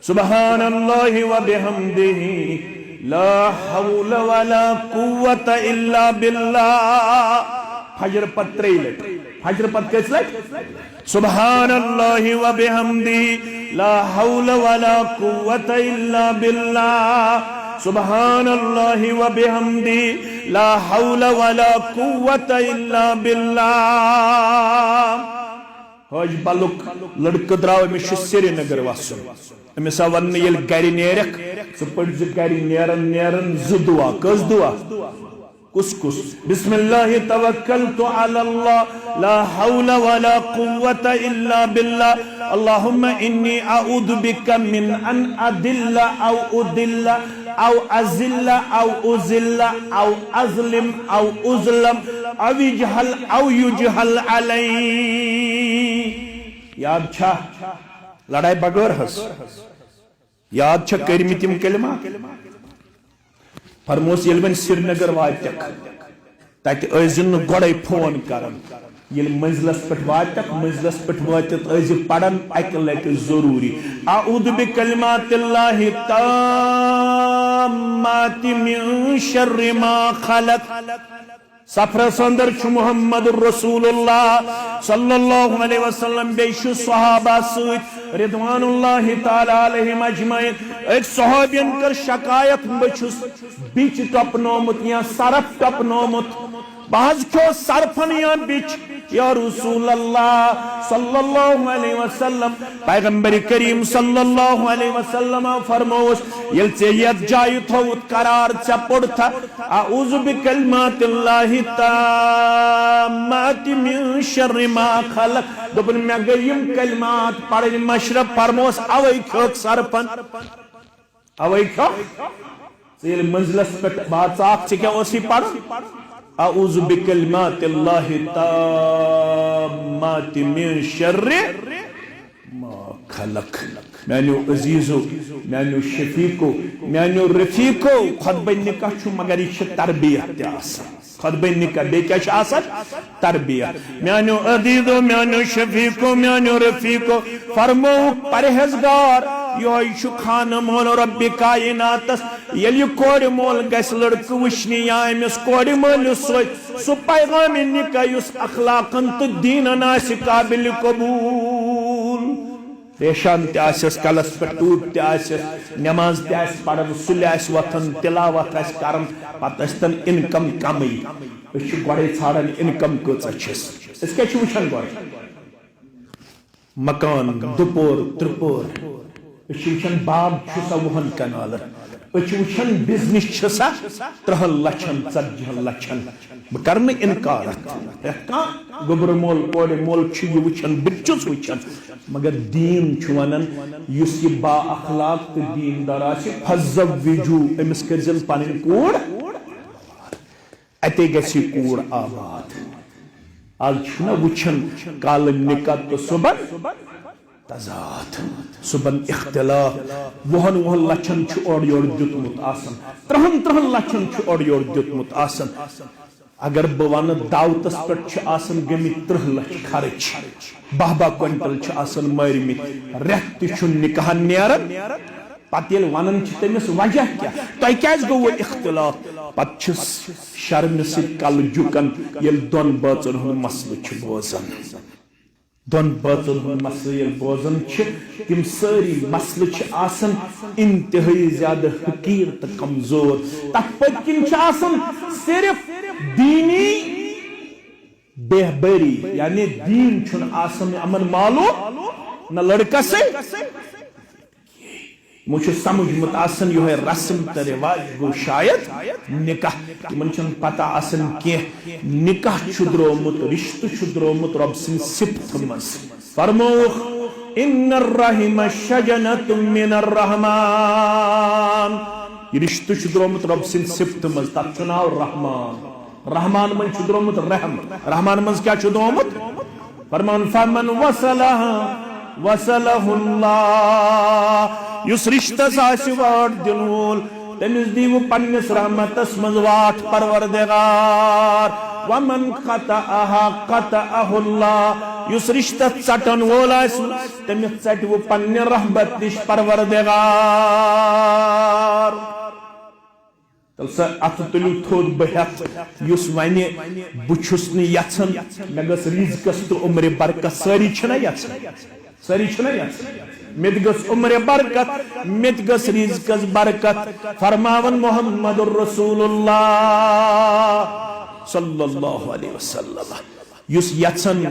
subhanallahi wa bihamdihi la hawla wa la quwwata illa billah fajr patrailat fajr pat kaislat subhanallahi wa bihamdihi la hawla wa la quwwata illa billah subhanallahi wa bihamdihi la hawla wa la quwwata illa billah hoj baluk ladka draw mish Srinagar wasun amisa wan yel gari nerak supad gari neran zudwa kas dua kus bismillah tawakkaltu ala Allah la hawla wa la quwwata illa billah Allahumma inni a'udhu bika min an adilla aw udilla aw azilla aw uzilla aw azlim aw uzlam aw yujhal aw yujhal alay yaad chha ladai bagar has yaad chha karimitim kalima فرموس یلون Srinagar واتک تاکہ ازن گوڑے phone کرن یل منزلس پٹ واتک منزلس پٹ واتت از پڑن اکل ایک ضروری اعوذ بکلمات اللہ تامات من شر ما خلق سفر سندر چھ محمد رسول اللہ صلی اللہ علیہ وسلم بیش صحابہ سوید رضوان اللہ تعالی علیہم اجمعین ایک صحابین کر شکایت بچھس بیچ ٹپنومت یا صرف ٹپنومت بعض کیوں صرفن یا بیچ یا رسول اللہ صلی اللہ علیہ وسلم پیغمبر کریم صلی اللہ علیہ وسلم فرموس یل سے ید جائی تھوت قرار چپڑ تھا اعوذ بکلمات اللہ تامات من شر ما خلق دبن میں گئیم کلمات پڑھن مشرب فرموس اوئی کھوک صرفن اوئی کھوک سیل منزلس پٹ بات صاف چکے اسی پڑھن اعوذ بکلمات اللہ تامات من شر ما خلق میانو عزیزو میانو شفیقو میانو رفیقو خطبہ نکاح چھو مگر یہ تربیت آسا خطبہ نکاح بے کیا آسا تربیت میانو عزیزو میانو شفیقو میانو رفیقو فرمو پرہزگار یہ خان مول رب کائناتس یل کوڑ مول گس لڑک وشنی یا امس کوڑ مول سو پیغام نکاح اس اخلاقن تو دینن آس قابل قبول ریشان تیاسس کلس پر ٹوٹ تیاسس نماز تیاس پڑھن سلیاس وطن تلاوت آس کرن پتہ استن انکم کمی اس گوڑے ژھارن انکم کۭژاہ چھس اس کیا چھو وچھن گوڑے مکان دوپور ترپور وچھن باب چھسا وہن کنالر وچھن بزنس چھسا 30 لچھن 40 لچھن بکرن انکار گبر مول کوڑ مول چھ یہ وچھن بچس وچھن مگر دین چھوانن یس یہ با اخلاق تو دین دار آسی فزوجو امس کرزن پانن کوڑ اتے گسی کوڑ آباد آج چھنا وچھن کالن نکات تو صبح تضاد صبح اختلاف وہن لچھن چھ اور یور دیتمت آسن 30 لچھن چھ اور یور دیتمت آسن اگر بوان دعوتس پر چھ آسن گمی 30 لچھ خرچ 12 کوئنٹل چھ آسن مارمی ریت چھن نکاح نیرن پتہ یل ونن چھ تمس وجہ کیا تہ کیاز گو اختلاف پتہ چھ شرم س کل جکن یل دون باچن ہن مسئلہ چھ بوزن دون باچن ہن مسئلہ یل بوزن چھ تم ساری مسئلہ چھ آسن انتہائی زیادہ حقیر تہ کمزور تک پتکن چھ آسن صرف دینی بہبری یعنی دین چھن آسن امن معلوم نہ لڑکا سے مجھے سمجھ متآسن یہ رسم تا رواج گو شاید نکاح من چھن پتہ آسن کی نکاح چھدرومت رشت چھدرومت رب سن صفت مز فرموخ ان الرحم شجنت من الرحمن یہ رشت چھدرومت رب سن صفت مز تا چناو رحمان رحمان من چھدرومت رحم رحمان من کیا چھدرومت فرمان فمن وصلها وصلہ اللہ یس رشتہ ساسی واٹ دلول تمس دیو پنس رحمتس مز واٹ پروردگار ومن قطعها قطعه اللہ یس رشتہ ژٹن وول آس تمس ژٹو پنہ رحمت نش پروردگار تل سا ات تلیو تھود بہت یس ونہ بچھس نہ یژھان مے گژھ رزقس تو عمر برکت ساری چھنا یژھان ساری چھنا یژھان مت گژھ عمر برکت مت گژھ رزقس برکت فرماون محمد الرسول اللہ صلی اللہ علیہ وسلم یس یژھان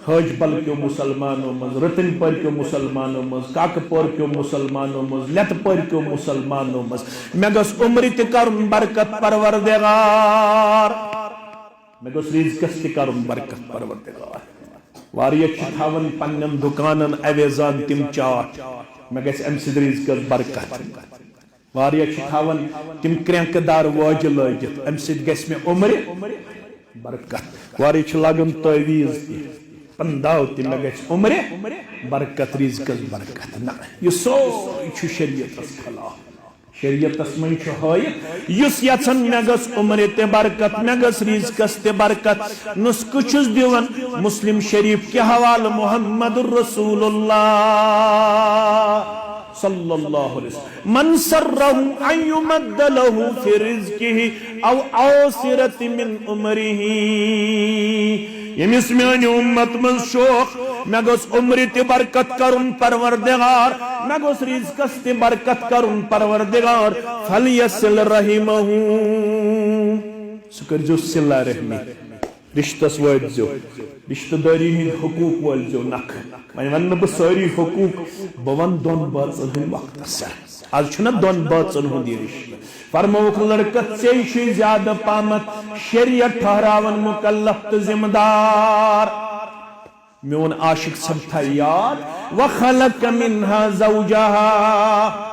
حج بل کیو مسلمانوں مز رتن پر کیو مسلمانوں مز کاک پر کیو مسلمانوں مز لت پر کیو مسلمانوں مز مے گژھ عمر تہ کرن برکت پروردگار مے گژھ رزقس تہ کرن برکت پروردگار واریہ چھ تھاون پنن دکانن اویزان تم چاٹ مے گژھ ام سد رزقس برکت واریہ چھ تھاون تم کرینک دار واج لٲگِتھ ام سد گژھ مے عمر برکت واریہ چھ لاگن تعویز پنداو تہ مے گژھ عمر برکت رزقس برکت نہ یہ سورُے چھ شریعتس خلاف شریعتس من چھ ہٲیِتھ یُس یژھان مے گژھ عمر تہ برکت مے گژھ رزقس تہ برکت نسخہٕ چھُس دِوان مسلم شریف کے حوالہ محمد الرسول اللہ صلی اللہ علیہ وسلم من سرہ ان یمد لہ فی رزقہ او عوسرت من عمرہ یمس میانہ امت من شوق مے گوس عمر تہ برکت کرن پروردگار مے گوس رزقس تہ برکت کرن پروردگار فلیصل رحمہ سہ کرزو صلہ رحمی رشتس وٲتزو رشتہ داری ہند حقوق وٲلزو نکھ وۄنۍ ونہٕ بہٕ سٲری حقوق بہٕ ون دۄن بٲژن ہٕنٛدۍ وقتس آز چھُنہ دۄن بٲژن ہُنٛد یہِ رشتہ فرمووُکھ لڑکہٕ ژے چھُے زیادٕ پہمتھ شریعت ٹھہراون مکلف تہٕ ذمہ دار میون عاشق سب تھا یاد وخلق منها زوجها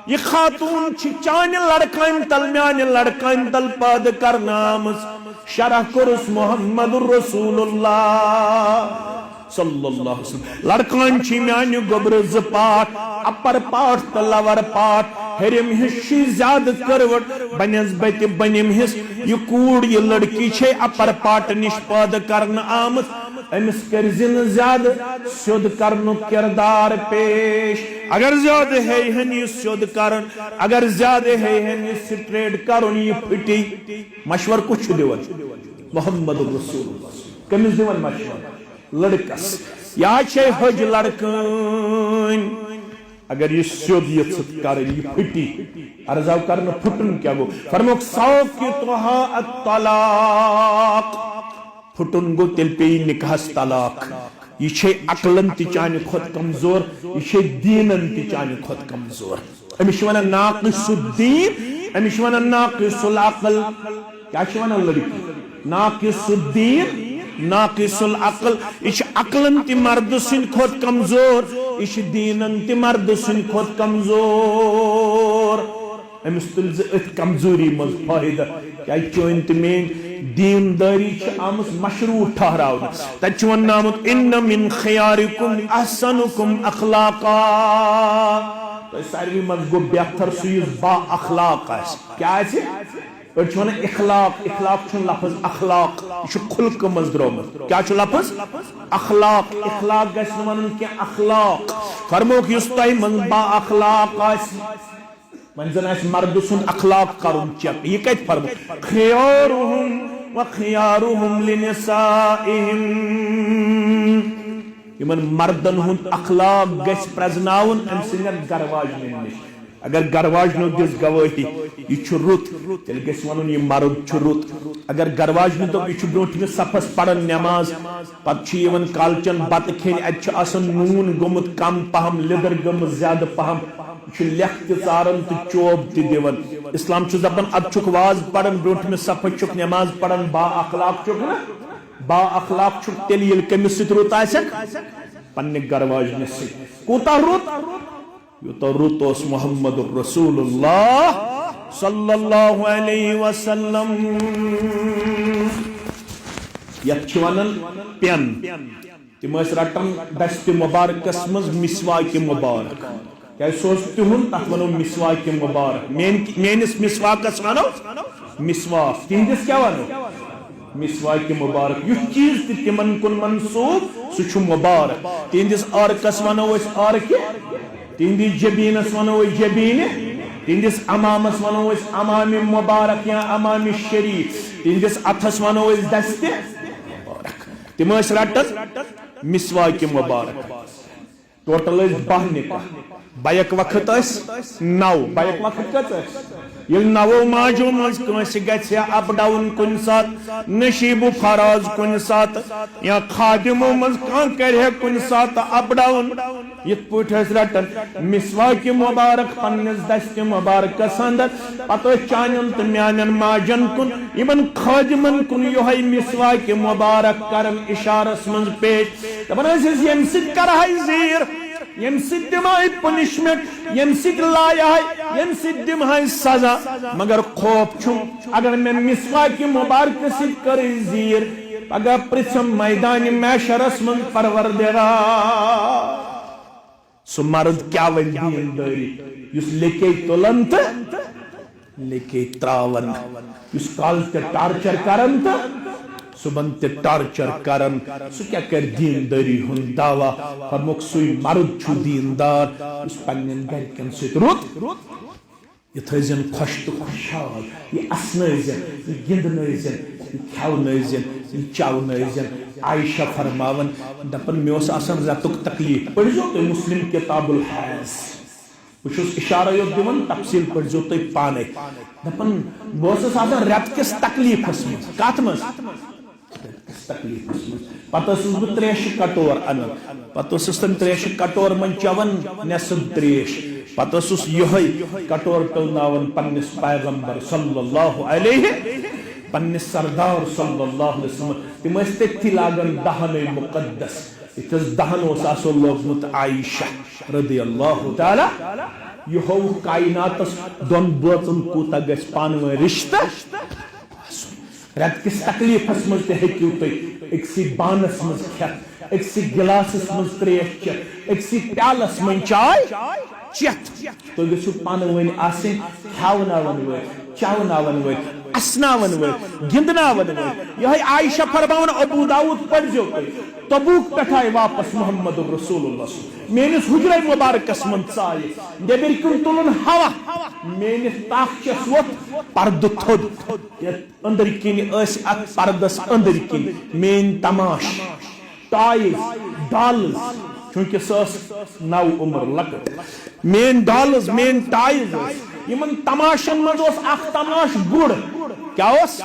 یہ خاتون چھ چانہ لڑکن تل میانہ لڑکن تل پاد کرنامس شرح کرس محمد الرسول اللہ صلی اللہ علیہ وسلم لڑکن چھ میانہ گوبر ز پاٹ اپر پاٹ تو لور پاٹ ہرم ہش زیادہ کروٹ بنسبت بنم ہس یہ کوڑ یہ لڑکی چھ اپر پاٹ نش پاد کرن آمت امس کرزن زیادہ سیود کرن کردار پیش اگر زیادہ ہے ہن یہ سیود کرن اگر زیادہ ہے ہن یہ سٹریٹ کرن یہ پھٹی مشور کچھ دیون محمد رسول اللہ کمس دیون مشور لڑکس یا چھے حج لڑکن اگر یہ سیود یہ کرن یہ پھٹی ارزاو کرن پھٹن کیا گو فرموک ساقطها الطلاق پھٹن گو تیل پی نکاحس طلاق یہ چھے عقلن تی چانہ خود کمزور یہ چھے دینن تی چانہ خود کمزور امیش وانا ناقص الدین امیش وانا ناقص العقل کیا چھے وانا لڑکی ناقص الدین ناقص العقل یہ چھے عقلن تی مرد سن خود کمزور یہ چھے دینن تی مرد سن خود کمزور امیس تلز ات کمزوری مز فائدہ کیا چوئن تمین دین داری چھ آمس مشروع ٹھہراؤنا تچون نامت ان من خیارکم احسنکم اخلاقا تو اس ساروی مز گو بہتر سویز با اخلاق ہے کیا ہے ارچوانا اخلاق اخلاق چھن لفظ اخلاق یہ چھو خلق مز درومت کیا چھو لفظ اخلاق اخلاق گیس نمانن کیا اخلاق فرموک یستائی من با اخلاق آسی منزل اس مرد سن اخلاق کرن چک یہ کہت فرمو خیارهم وخیارهم لنسائهم یمن مردن ہند اخلاق گس پرزناون ام سنگر گرواج نش اگر گرواج نو دس گواہی یہ چھ رت تیل گس ونن یہ مرد چھ رت اگر گرواج نو تو یہ برونٹ میں صفس پڑھن نماز پت چھ یمن کالچن بت کھین ات چھ آسن نون گمت کم پہم لدر گمت زیادہ پہم چھ لکھ تی ژارن تو چوب تی دیون اسلام چھ دپان اد چھک واز پڑھن برونٹ میں صفس چھک نماز پڑھن با اخلاق چھک نا با اخلاق چھک تیل یل کمس ست رت آسک پنہ گرواج نس کوتا رت یوتا رت اس محمد الرسول اللہ صلی اللہ علیہ وسلم یت چھ ونن پین تم رٹان دست مبارکس مز مسواک مبارک کیا سوز تہن تک ونو مسواک مبارک میانس مسواکس ونو مسواک تہندس کیا ونو مسواک مبارک یہ چیز تمن کن منسوب سہ مبارک تہندس عارکس ونو عارک تہندس جبینس ونو جبین تہندس امامس ونو امام مبارک یا امام شریف تہندس اتھس ونو دست مبارک تم رٹان مسواک مبارک ٹوٹل 12 نکاح بیک وقت 9 بیک وقت کت یل 9 ماجو مز کنس گھ اپ ڈاؤن کن سات نشیب و فراز کن سات یا خادمو مز کان کرے کن سات اپ ڈاؤن یت پٹ رٹن مسواک مبارک پنس دست مبارک اندر پتہ چانن تو میان ماجن کن یمن خادمن کن یہ مسواک مبارک کرن اشارس من پیش دپان یم سۭتۍ کرہاے زیر یم سۭتۍ دمہاے پنشمنٹ یم سۭتۍ لایہاے یم سۭتۍ دمہاے سزا مگر خوف چھم اگر میں مسواک مبارک سۭتۍ کر زیر پگہ پرژھم میدان محشرس من پروردگار سہ مرد کیا ون دینداری یس لیکے تلن تو لیکے تراون یس کال تے ٹارچر کرن تو صبح تے ٹارچر کرن سہ کیا کر دینداری ہن دعویٰ فرموک سوی مرد چھو دیندار اس پنن گرکن سۭتۍ رُت یہ تھٲیزن خوش تو خوشحال یہ اسنٲیزن یہ گِنٛدنٲیزن یہ کھیونٲیزن یہ چاونٲیزن عائشہ فرماون دپن مے اوس آسان رتُک تکلیف پٔرزیو تُہۍ مسلم کتاب الحیض بہٕ چھُس اشارہ یوت دِوان تفصیل پٔرزیو تُہۍ پانے دپن بہٕ اوسُس آسان رٮ۪تہٕ کِس تکلیفس منٛز کتھ منٛز تکلیفس منٛز پتہٕ اوسُس بہٕ تریشہِ کٹور انان پتہٕ اوسُس تِم تریشہِ کٹور منٛز چٮ۪وان نٮ۪صٕف تریش پتہٕ اوسُس یِہوٚے کٹور پِلناوان پننِس پیغمبر صلی اللہ علیہ پننِس سردار صلی اللہ علیہ وسلم تم ٲسۍ تٔتھی لاگان دہنٕے مقدس یتھس دہن اوس آسان لوگمُت عائشہ رضی اللہ تعالیٰ یہ ہوو کائناتس دون بٲژن کوٗتاہ گژھِ پانہٕ ؤنۍ رشتہٕ رٮ۪تہٕ کِس تکلیفس منٛز تہِ ہیٚکِو تُہۍ أکسٕے بانس منٛز کھٮ۪تھ أکسٕے گلاسس منٛز تریش چٮ۪تھ أکسٕے پیالس منٛز چاے چٮ۪تھ تُہۍ گٔژھِو پانہٕ ؤنۍ آسٕنۍ کھٮ۪وناون وٲلۍ چاوناون وٲلۍ اسناون وٲلۍ گِنٛدناون وٲلۍ یِہوٚے عائشہ فرماون ابو داؤد پٔرزیو تُہۍ تبوک پٮ۪ٹھ آیہِ واپس محمد رسول اللہ میٲنِس حجرے مبارکس منٛز ژایہِ نیبٕرۍ کِنۍ تُلُن ہوا میٲنِس تاخچس ووٚتھ پردٕ تھوٚد یتھ أنٛدٕرۍ کِنۍ ٲسۍ اتھ پردس أنٛدٕرۍ کِنۍ میٲنۍ تماش ٹایز ڈالز چونکہ سۄ ٲس نو عمر لۄکٕٹ میٲنۍ ڈالز میٲنۍ ٹایز ٲسۍ یمن تماشن منٛز اوس اکھ تماش گُر کیا اوس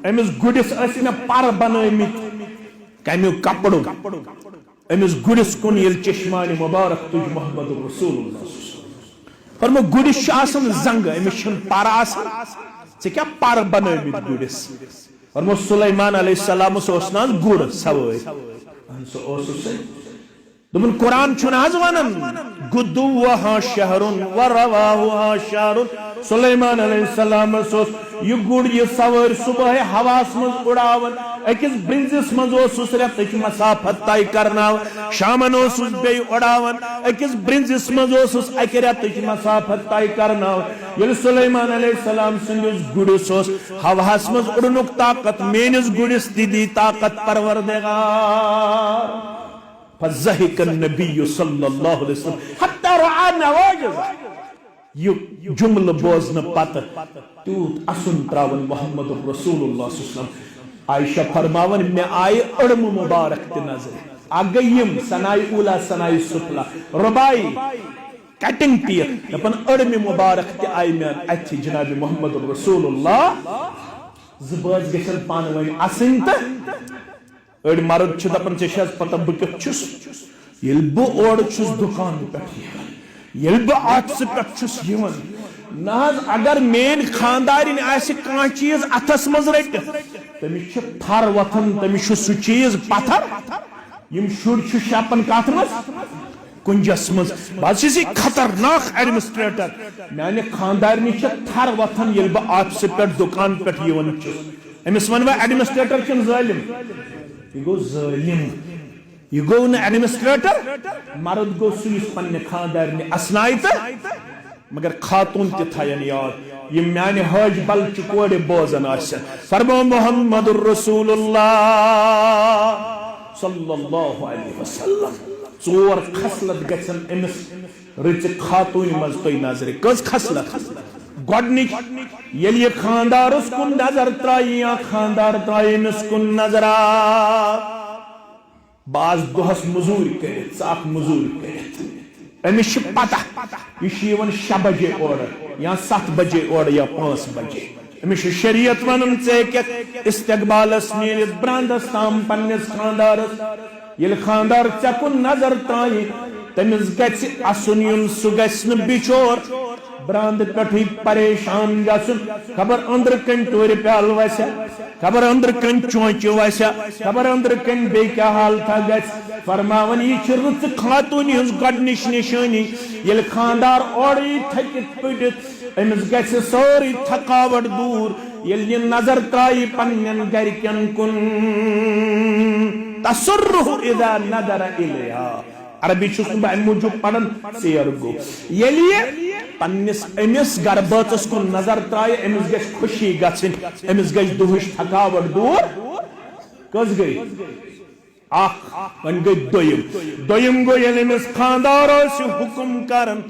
أمِس گُرِس ٲسۍ مےٚ پر بنٲومٕتۍ کمیُک کپڑُک أمِس گُرِس کُن ییٚلہِ چشمانہِ مبارک تُج محمد رسول اللہ فرمو گُرِس چھُ آسان زنگہٕ أمِس چھُنہٕ پر آسان ژےٚ کیٛاہ پر بنٲومٕتۍ گُرِس فرمو سلیمان علیہ السلامس اوس نہ حظ گُر سوٲرۍ سُہ اوسُس دوٚپُن قرآن چھُنہٕ حظ ونان غدوہا شہرن ورواہا شہرن سلیمان علیہ السلامس اوس یہ گُر یہ سوٲرۍ صبحٲے ہواہس منٛز اُڑاوان أکِس برنزس منٛز اوسُس رٮ۪تٕچ مسافت طے کرناوان شامن اوسُس بیٚیہِ اُڑاوان أکِس برنزس منٛز اوسُس اکہِ رٮ۪تٕچ مسافت طے کرناوان ییٚلہِ سلیمان علیہ السلام سٕنٛدِس گُرِس اوس ہواہس منٛز اُڑنُک طاقت میٲنِس گُرِس تہِ دی طاقت پروردگار فضحك النبي صلى الله عليه وسلم حتى رعى نواجذ یہ جملہ بوزن پتہ تیوت اسن تراون محمد رسول اللہ صلی اللہ علیہ وسلم عائشہ فرماون میں آئے اڑم مبارک تی نظر اگیم سنائی اولا سنائی سفلا ربائی کٹنگ پیر دپن اڑم مبارک تی آئی میں اتھی جناب محمد رسول اللہ زباز گشن پانوین اسن تا اڑ مرد چھ دپن چھ پتہ بہ کت چھس یل بہ اور چھس دکان پٹھ یل بہ آفس پٹھ چھس یوان نہ اگر مین خاندارین آسہ کانٛہہ چیز اتھس مز رٹ تمس چھ تھر وتھان تمس چھ سہ چیز پتھر یم شر چھ شاپن کتھ مز کنجس مز بس چھ خطرناک ایڈمنسٹریٹر میانہ خاندارنی چھ تھر وتھان یل بہ آفس پٹھ دکان پٹھ یوان چھس امس ونوا ایڈمنسٹریٹر کن ظالم یہ گو ظالم یہ گو نا ایڈمنسٹریٹر مرد گو سویس پنہ خاندارنہ اسنائی تو مگر خاتون تہ تھین یاد یہ میانہ حج بل چہ کور بوزن آسن فرمو محمد الرسول اللہ صلی اللہ علیہ وسلم ژور خصلت گژھن امس رٕژِ خاتون مز تُہۍ نظر کٔژ خصلت گۄڈنِچ ییٚلہِ یہِ خاندارس کُن نظر ترٛایہِ یا خاندار ترٛایہِ أمِس کُن نظرا باز دۄہس مٔزوٗرۍ کٔرِتھ ژٕ اکھ مٔزوٗرۍ کٔرِتھ أمِس چھِ پتہ یہِ چھِ یِوان 6 بجے اورٕ یا 7 بجے اورٕ یا 5 بجے أمِس چھُ شریعت ونان ژٕ ہیٚککھ استقبالس نیٖرِتھ برٛانٛدس تام پننِس خاندارس ییٚلہِ خاندار ژےٚ کُن نظر ترٛایہِ تٔمِس گژھِ اَسُن یُن سُہ گژھِ نہٕ بِچور براند پٮ۪ٹھٕے پریشان گژھُن خبر أنٛدرٕ کَنۍ ٹورِ پیالہٕ وسیا خبر أنٛدرٕ کَنۍ چونچہِ وسیا خبر أنٛدرٕ کَنۍ بیٚیہِ کیٛاہ حالتھا گژھِ فرماوان یہِ چھِ رٕژٕ خاتوٗنہِ ہٕنٛز گۄڈنِچ نِشٲنی ییٚلہِ خاندار اورٕ یی تھٔکِتھ پٔڑِتھ أمِس گژھِ سٲرٕے تھکاوٹ دوٗر ییٚلہِ یہِ نظر ترٛایہِ پننٮ۪ن گرِکٮ۪ن کُن تسرُّہ اِذا نظر اِلیہا عربی چھُس نہٕ بہٕ اَمہِ موٗجوٗب پران ژیر گوٚو ییٚلہِ یہِ پننِس أمِس گرٕ بٲژَس کُن نظر ترٛایہِ أمِس گژھِ خوشی گژھٕنۍ أمِس گژھِ دُہٕچ تھکاوٹ دوٗر کٔژ گٔے اکھ وۄنۍ گٔے دوٚیِم گوٚو ییٚلہِ أمِس خاندار آسہِ حُکُم کران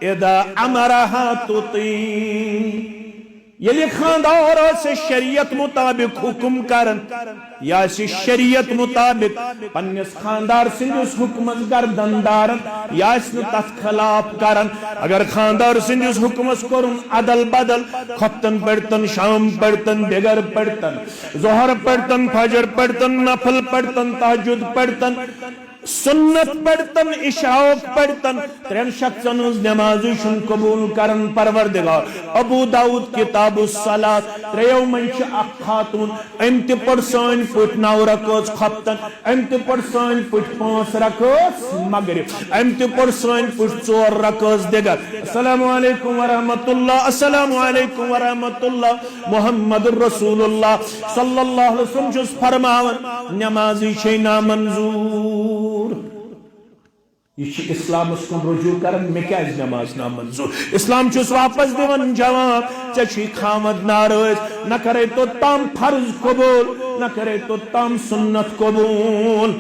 اِذا امرہا تُطیع ییٚلہِ خاندار آسہِ شریعت مطابق حُکم کران یہِ آسہِ شریعت مطابق پننِس خاندار سٕنٛدِس حُکمس گردن داران یہِ آسہِ نہٕ تتھ خلاف کران اگر خاندار سٕنٛدِس حُکمس کوٚرُن ادل بدل خۄفتن پٔرتن شام پٔرتن دِگر پٔرتن ظہر پٔرتن فجر پٔرتن نفل پٔرتن تہجد پٔرتن سنت پڑتن عشاء پڑتن 3 شخصن ہنز نمازی چھن قبول کرن پروردگار ابو داؤد کتاب الصلاۃ 3 من چھ اکھ خاتون ام تہ پڑ سان پٹ 9 رکعت خفتن ام تہ پڑ سان پٹ 5 رکعت مغرب ام تہ پڑ سان پٹ 4 رکعت دگر السلام علیکم ورحمۃ اللہ السلام علیکم ورحمۃ اللہ محمد رسول اللہ صلی اللہ علیہ وسلم چھس فرماون نمازی چھ نامنظور یہ اسلامس کن رجوع کرن میں کیا نماز نامنظور اسلام چھس واپس دیون جواب چھ خامد ناراض نہ کرے تو تام فرض قبول نہ کرے تو تام سنت قبول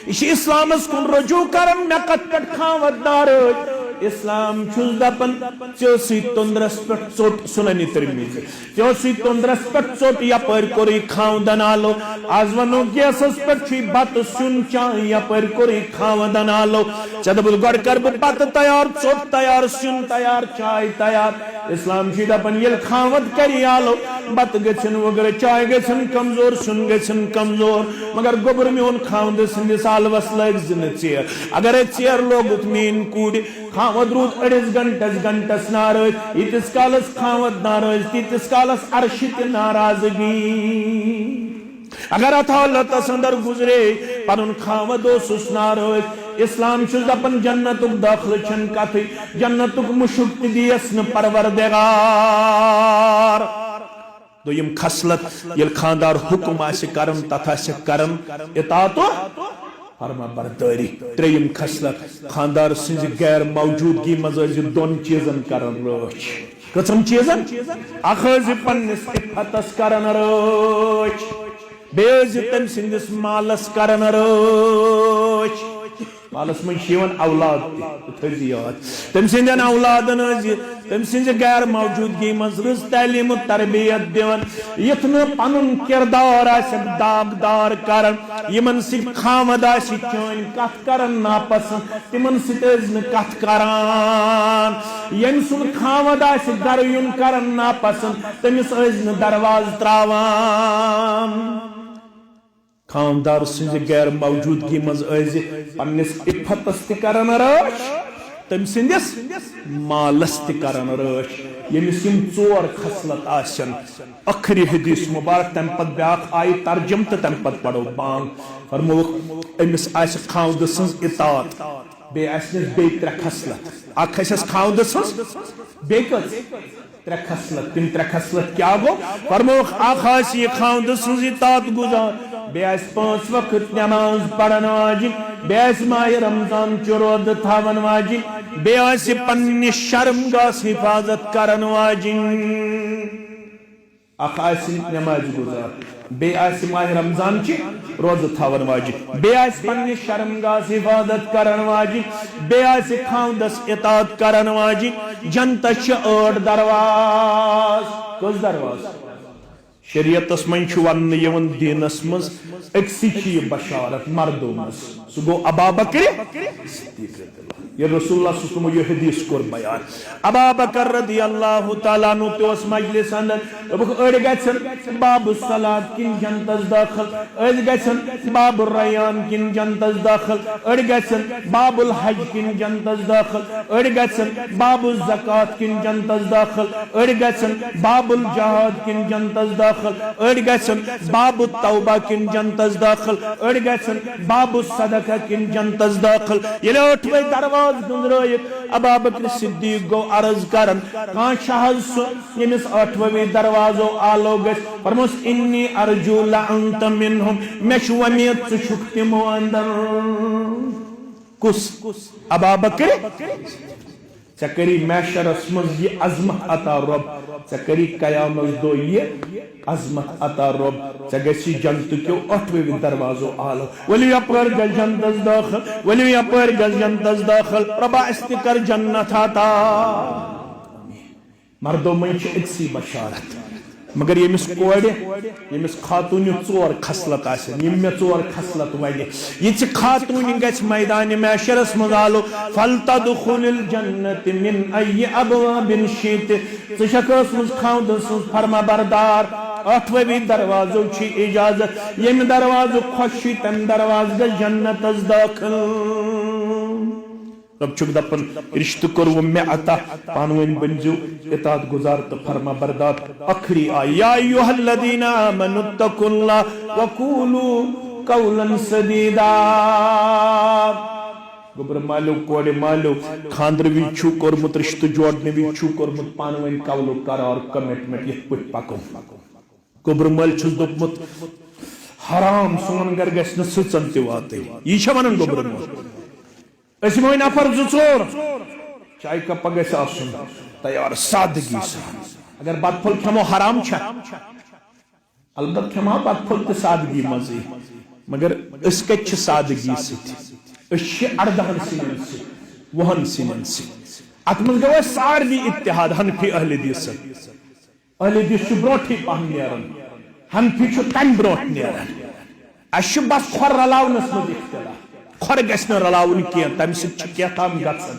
یہ اسلامس کن رجوع کرن میں کت پٹ خامد ناراض اسلام چھس دپن چوسی تندرس پٹ ژوٹ سنن ترمذی چوسی تندرس پٹ ژوٹ یپر کوری خاوندن آلو آز ونو گیسس پٹ چھ بت سن چاہ یپر کوری خاوندن آلو چدبل گڑ کر بت تیار ژوٹ تیار سن تیار چائے تیار اسلام چھ دپن یل خاوند کری آلو بت گژھن وگر چائے گژھن کمزور سن گژھن کمزور مگر گوبر میون خاوند سندس آلوس لگ زن ژیر اگر ژیر لوگت مین کوڑ خاوند رود اڑس گھنٹس ناراض یتس کالس خاوند ناراض تیتس کالس عرش تہ ناراضگی اگر اتھ حالتس اندر گزرے پنن خاوند اوسس ناراض اسلام چھس دپن جنتک داخل چھن کتھ جنتک مشک تہ دیس نہ پروردگار دویم خصلت یل خاندار حکم آسہ کرن تتھ آسہ کرن اطاعت فرما برداری تریم خصلت خاندار سنز غیر موجودگی مز دون چیزن کرن رچ کچم چیزن اخذ پنس عفتس کرن رچ بیز تم سندس مالس کرن رچ مالس من شیون اولاد تھی یاد تم سندین اولادن تم سنز غیر موجودگی مز رز تعلیم و تربیت دیون یتن پنن کردار آسک داغدار کرن یمن سن خامد آسی چون کت کرن ناپسند تمن ستن کت کران یم سن خامد آسی در یون کرن ناپسند تمس ازن درواز تراوان خاندار سنز غیر موجودگی مز پنس عفتس تہ کرن رچ تم سندس مالس تہ کرن رچ یمس یم 4 خصلت آسن اخری حدیث مبارک تم پت بیاکھ آئی ترجم تو تم پت پڑھو بانگ فرمو امس آس خاوند سنز اطاعت بے آسنس بے 3 خصلت اخ آسس خاوند سنز بے کس 3 خصلت تم 3 خصلت کیا گو فرمو اخ آس یہ خاوند سنز اطاعت گزار بیس 5 وقت نماز پڑھن واجب بیس ماہ رمضان چرود تھاون واجب بیس پنی شرمگاہ حفاظت کرن واجب اخ آسی نماز گزار بے آسی ماہ رمضان چی روز تھاون واجب بے آسی پنی شرمگاہ حفاظت کرن واجب بے آسی خاندس اطاعت کرن واجب جنتش 8 درواز کس درواز شریعت اسمن چوان یون دینس مز اکسی چی بشارت مردوں مز سگو ابا بکر صدیق یہ رسول اللہ صلی اللہ علیہ وسلم یہ حدیث کور بیان ابا بکر رضی اللہ تعالیٰ عنہ تو اس مجلس اندر اڑ گژھن باب الصلاۃ کن جنتس داخل اڑ گژھن باب الریان کن جنتس داخل اڑ گژھن باب الحج کن جنتس داخل اڑ گژھن باب الزکات کن جنتس داخل اڑ گژھن باب الجہاد کن جنتس داخل اڑ گژھن باب التوبہ کن جنتس داخل اڑ گژھن باب الصدقہ کن جنتس داخل یہ 8ویں دروازہ گزرائت ابا بکر صدیق گو عرض کرن کان شہز سو یمس 8ویں دروازو آلو گس فرموس انی ارجو لعنت منہم مش ومیت چھ تمو اندر کس ابا بکر چکری میشر اسمز یہ عظمت عطا رب چکری قیامت دو یہ عظمت عطا رب چگسی جنت کیو 8ویں دروازو آلو ولی اپر گل جنت داخل ولی اپر گل جنت داخل ربا استکر جنت آتا مردوں میں اکسی بشارت مگر یمس کوڑے یمس خاتون 4 خصلت آسن یم میں 4 خصلت وگے یہ خاتون گچ میدان محشرس مزالو فلتدخل الجنت من ای ابواب شئت ژھکس مز خاوندس فرما بردار 8ویں دروازو چھ اجازت یم دروازو خوشی تم دروازہ جنت از داخل رب چک دپن رشتہ کرو میں عطا پانوین بنجو اطاعت گزار تو فرما بردار اخری آئی یا ایوہ الذین آمنوا اتقوا اللہ وقولوا قولا سدیدا گبر مالو کوڑے مالو خاندر بھی چھو کرمت رشتہ جوڑنے بھی چھو کرمت پانوین قولو قرار کمٹمنٹ یہ پٹ پاکو گبر مال چھس دپمت حرام سون گر گس نہ سچن تہ واتے یہ چھ ونن گبر مال اس میں نفر 2 چائے کپ گژھِ آسُن تیار سادگی سان اگر بت پھول کھمو حرام چھا البتہ کھمو بت پھول تہ سادگی مزے مگر اس کت چھ سادگی سۭتۍ اس چھ 18 سنین سۭتۍ 20 سنین سۭتۍ ات منٛز گوٚو اسہِ سارنٕے اتحاد حنفی اہل حدیث چھُ برونٛٹھٕے پہن نیران حنفی چھُ تمہِ برونٛٹھ نیران اسہِ چھُ بس کھۄر رلاونس منٛز اختلاف کھور گژھِ نہٕ رلاوُن کینٛہہ تمہِ سۭتۍ چھُ کینٛہہ تام گژھان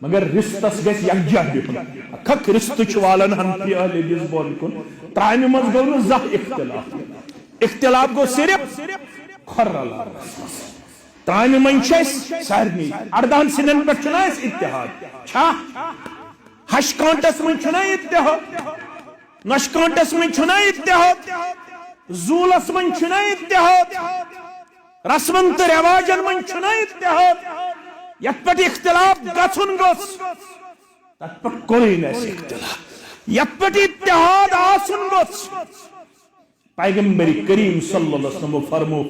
مگر رِستس گژھِ یکجا بِہُن اکھ رِستہٕ چھُ والان حنفی اہل حدیث بۄن کُن ترامہِ منٛز گوٚو نہٕ زانٛہہ اختلاف گوٚو صرف کھور رلاونس منٛز ترامہِ منٛز چھِ أسۍ سارنٕے 18 سنین پٮ۪ٹھ چھُنہ اَسہِ اتحاد چھا ہش کانٹس منٛز چھُنہ اتحاد نۄشہِ کانٹس منٛز چھُنہ اتحاد زوٗلس منٛز چھُنہ اتحاد رسمن تو رواجن من چھُنہ اتحاد یت پٹ اختلاف گژھُن گوٚژھ تت پٹ کوٚرُے نہٕ اَسہِ اختلاف یت پٹ اتحاد آسُن گوٚژھ پیغمبر کریم صلی اللہ علیہ وسلم فرمو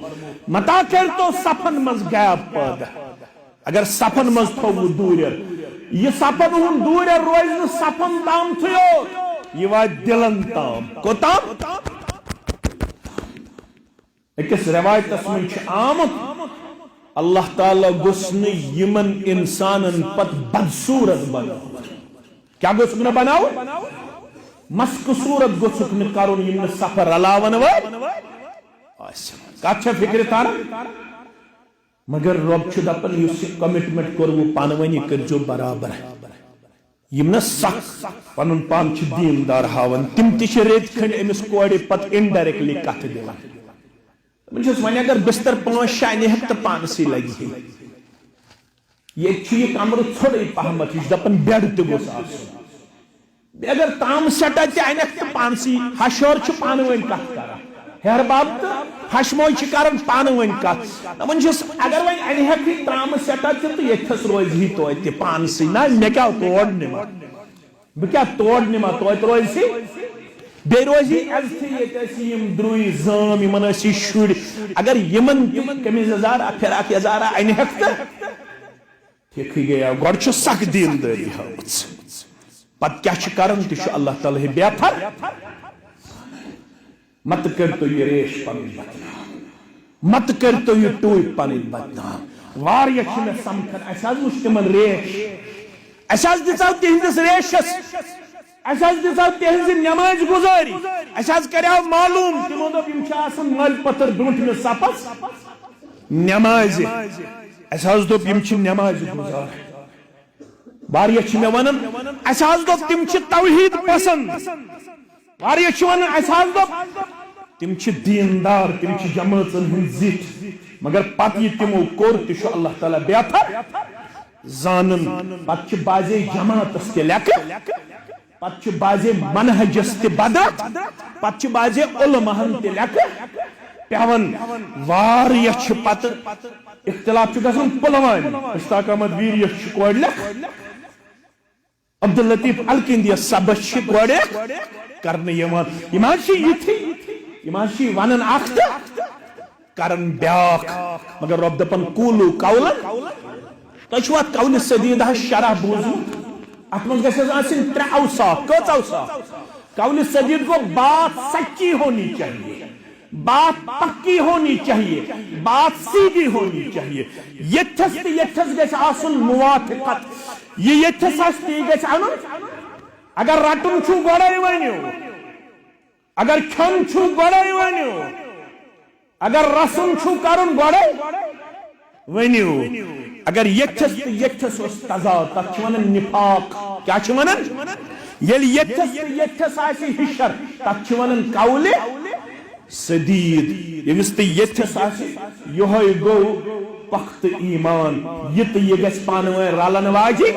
متا کرتو صفن مز گیپ پٲدٕ اگر صفن مز تھوٚوُ دوٗرٮ۪ر یہ صفن ہُنٛد دوٗرٮ۪ر روزِ نہٕ صفن تامتھٕے یوت یہ واتہِ دلن تام کوٚتام اکس روایتس من آمد اللہ تعالیٰ گوٚژھ یمن انسانن پت بدصورت بناو کیا گوٚژھ نہٕ بناوُن مسک صورت گوٚژھُکھ نہٕ کرُن یم نہٕ سفر رلاون وٲلۍ آسن کتھ چھےٚ فکرِ تران مگر رب چھُ دپان یُس یہِ کمٹمنٹ کوٚروُ پانہٕ ؤنی کٔرۍزیو برابر یم نہ سخ پنُن پان چھِ دیندار ہاوان تِم تہِ چھِ رٮ۪تۍ کھنٛڈ أمِس کورِ پتہٕ انڈایریکٹلی کتھٕ دِوان وۄنۍ اگر بستر 5-6 انہِ ہٮ۪کھ تہٕ پانسٕے لگہِ ییٚتہِ چھُ یہِ کمرٕ ژھوٚرٕے پہمتھ یہِ چھُ دپان بیڈ تہِ گوٚژھ آسُن بیٚیہِ اگر تام سیٹا تہِ انکھ تہٕ پانسٕے ہشور چھُ پانہٕ ؤنۍ کتھ کران ہیٚہر باب تہٕ ہشموے چھِ کران پانہٕ ؤنۍ کتھ وۄنۍ چھُس اگر وۄنۍ انہِ ہٮ۪کھ ترامہٕ سیٹا تہِ تہٕ ییٚتھس روزِ توتہِ پانسٕے نہ مےٚ کیٛاہ تور نِمہٕ بہٕ کیٛاہ تور نِمہٕ توتہِ روزِ بے روزی یم دروی زام یمن اسی شر اگر یمن کمیز یزارہ فراق یزارہ این ہیکتا ٹھیک گیا گوڑ چھو سخ دینداری ہاوت پت کیا چھ کرن تہ اللہ تعالی بہتر مت کر تو یہ ریش پن بدنام مت کر تو یہ ٹوئی پن بدنام واریہ چھ میں سمکھن اس حظ وچھ تمن ریش اس حظ دژاو تہندس ریشس اس حظ دژاو تہنز نماز گزاری اس حظ کریاو معلوم تمو دوپ یم چھ آسان مل پتر برونٹ میں سپس نماز اس حظ دوپ یم چھ نماز گزار واریہ چھ میں ونن اس حظ دوپ تم چھ توحید پسند واریہ چھ ونن اس حظ دوپ تم چھ دیندار تم چھ جماعتن ہند زٹ مگر پتہ یہ تمو کور تہ چھ اللہ تعالی بہتر زانن پتہ چھ بازے جماعتس تہ لکھ پتہ چھ بازے منہجس تہ بدت پتہ چھ بازے علماءن تہ لکھ پیون واریہ چھ پتہ اختلاف چھ گژھان پلوان مشتاق احمد ویریہ چھ کوڑ لکھ عبداللطیف الکندی سبس چھ کوڑ کرن یوان یمان چھ یتھی یمان چھ ونن اخت کرن بیاکھ مگر رب دپن قولو قولن تۄہہِ چھُوا قول سدیدہ شرح بوزمُت اتھ منٛز گژھِ آسٕنۍ ترٛےٚ اوصاف کٔژ اوصاف قول سدید کو بات سچی ہونی چاہیے بات پکی ہونی چاہیے بات سیدھی ہونی چاہیے یتھس تہٕ یتھس گژھِ آسُن موافقت یہ یتھس آسہِ تی گژھِ انُن اگر رٹُن چھُو گۄڈے ؤنِو اگر کھیوٚن چھُو گۄڈے ؤنِو اگر رسم چھُو کرُن گۄڈے ونیو اگر یتھس تہ یتھس اس تضاد تک چھ ونن نفاق کیا چھ ونن یل یتھس تہ یتھس آسی ہشر تک چھ ونن قول سدید یمس تہ یتھس آسی یہوے گو پخت ایمان یہ تہ یہ گژھِ پانوے رلن واجی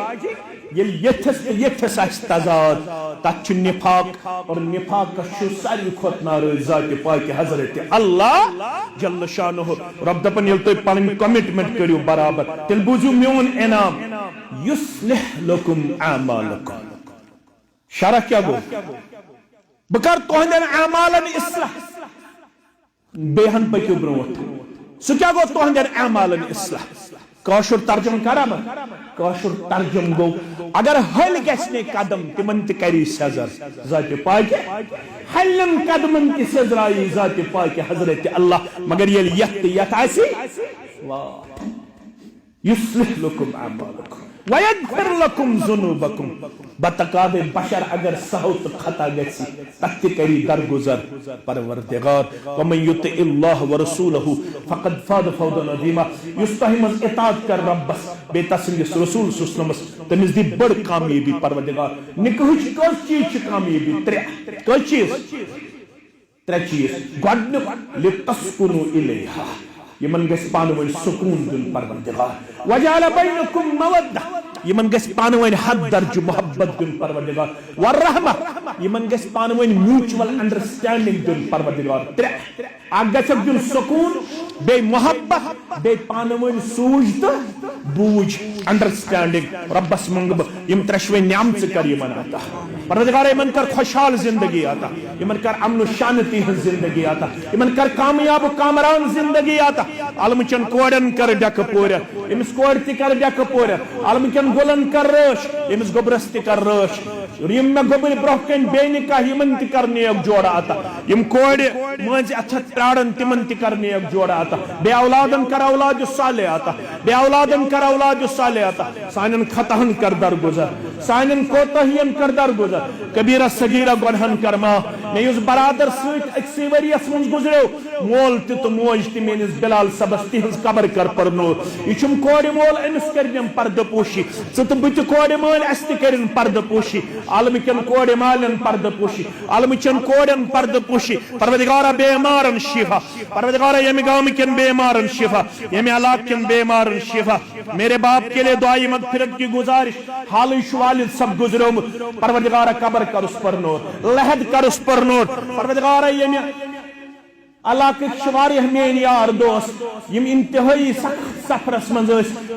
یل یتھس تہ یتھس آسی تضاد تک چھ نفاق اور نفاق چھ ساروی کھوت ناراض ذات پاک حضرت اللہ جل شانہ رب دپن یل تُہۍ پنن کمٹمنٹ کٔرِو برابر تیل بوٗزِو میون انعام یصلح لکم اعمالکم شرح کیا گو بہٕ کر تُہندٮ۪ن اعمالن اصلاح بیٚیہِ پٔکِو برونٛٹھ سُہ کیا گو تُہندٮ۪ن اعمالن اصلاح کٲشُر ترجم کرا بہٕ کٲشُر ترجم گو اگر ہل گژھِ قدم تمن تہِ کری سزر ذات پاک ہلن قدمن تہِ سزرائی ذات پاک حضرت اللہ مگر یل یت یت آسی یصلح لکم اعمالکم ویغفر لکم ذنوبکم بتقاد بشر اگر سہو تو خطا گژھِ تتھ تہِ کری درگزر پروردگار ومن یطع اللہ ورسولہ فقد فاز فوزا عظیما یس تۄہہِ منٛز اطاعت کر ربس بیٚیہِ تسٕنٛدِس رسول سُسنمس تٔمِس دی بٔڑ کامیٲبی پروردگار نکاحٕچ کٔژ چیٖز چھِ کامیٲبی ترٛےٚ کٔژ چیٖز ترٛےٚ چیٖز گۄڈنیُک لتسکنوا الیہا یمن گژھِ پانہٕ ؤنۍ سکوٗن دیُن پروردگار وجعل بینکم مودہ یمن گژھِ پانہٕ ؤنۍ حد درجہ محبت دیُن پروردگار والرحمہ یمن گژھِ پانہٕ ؤنۍ میوچول انڈرسٹینڈنگ دیُن پروردگار ترٛےٚ اکھ گژھکھ دیُن سکوٗن بیٚیہِ محبت بیٚیہِ پانہٕ ؤنۍ سوٗج تہٕ بوٗج انڈرسٹینڈنگ ربس منٛگہٕ بہٕ یم ترٛیشوے نعمژٕ کر یمن عطا پروردگار یمن کر خوشحال زندگی عطا یمن کر امن و شانتی ہٕنٛز زندگی عطا یمن کر کامیاب و کامران زندگی عطا عالمٕچن کورٮ۪ن کر ڈیکہٕ پورِ ییٚمِس کورِ تہِ کر ڈیکہٕ پورِ عالمٕکٮ۪ن گُلن کر رٲچھ ییٚمِس گوٚبرس تہِ کر رٲچھ یم مےٚ گوٚبٕرۍ برونٛہہ کَنہِ بے نکاح یمن تہِ کر نیک جوڑا عطا یم کورِ مٲنٛزِ اتھس پرارن تمن تہِ کر نیک جوڑا عطا بے اولادن کر اولاد صالح عطا بے اولادن کر اولاد صالح عطا سانٮ۪ن خطاہن کر درگزر سانٮ۪ن کوتاہین کر درگزر کبیرہ صغیرہ گۄنہن کر معاف مےٚ یُس برادر سۭتۍ أکسٕے ؤریس منٛز گُزریو مول تہِ تہٕ موج تہِ میٲنِس بلال صبس تِہنٛز قبر کر پرنو یہِ چھُم کورِ مول أمِس کٔرنٮ۪م پردٕ پوشی ژٕ تہٕ بہٕ تہِ کورِ مٲلۍ اسہِ تہِ کٔرِن پردٕ پوشی عالمٕکٮ۪ن کورِ مالٮ۪ن پردٕ پوشی عالمٕچٮ۪ن کورٮ۪ن پردٕ پوشی پروردگارا بیمارن شفا پروردگارا ییٚمہِ گامٕکٮ۪ن بیمارن شفا ییٚمہِ علاقہٕ کٮ۪ن بیمارن شفا میرے باپ کے لیے دعائی مغفرت کی گزارش حالٕے چھُ والد سب گزریومُت پروردگارا قبر کرُس پرنور لحد کرُس پرنور پروردگارا ییٚمہِ علاقہ شواری میان یار دوست یم انتہائی سفرس من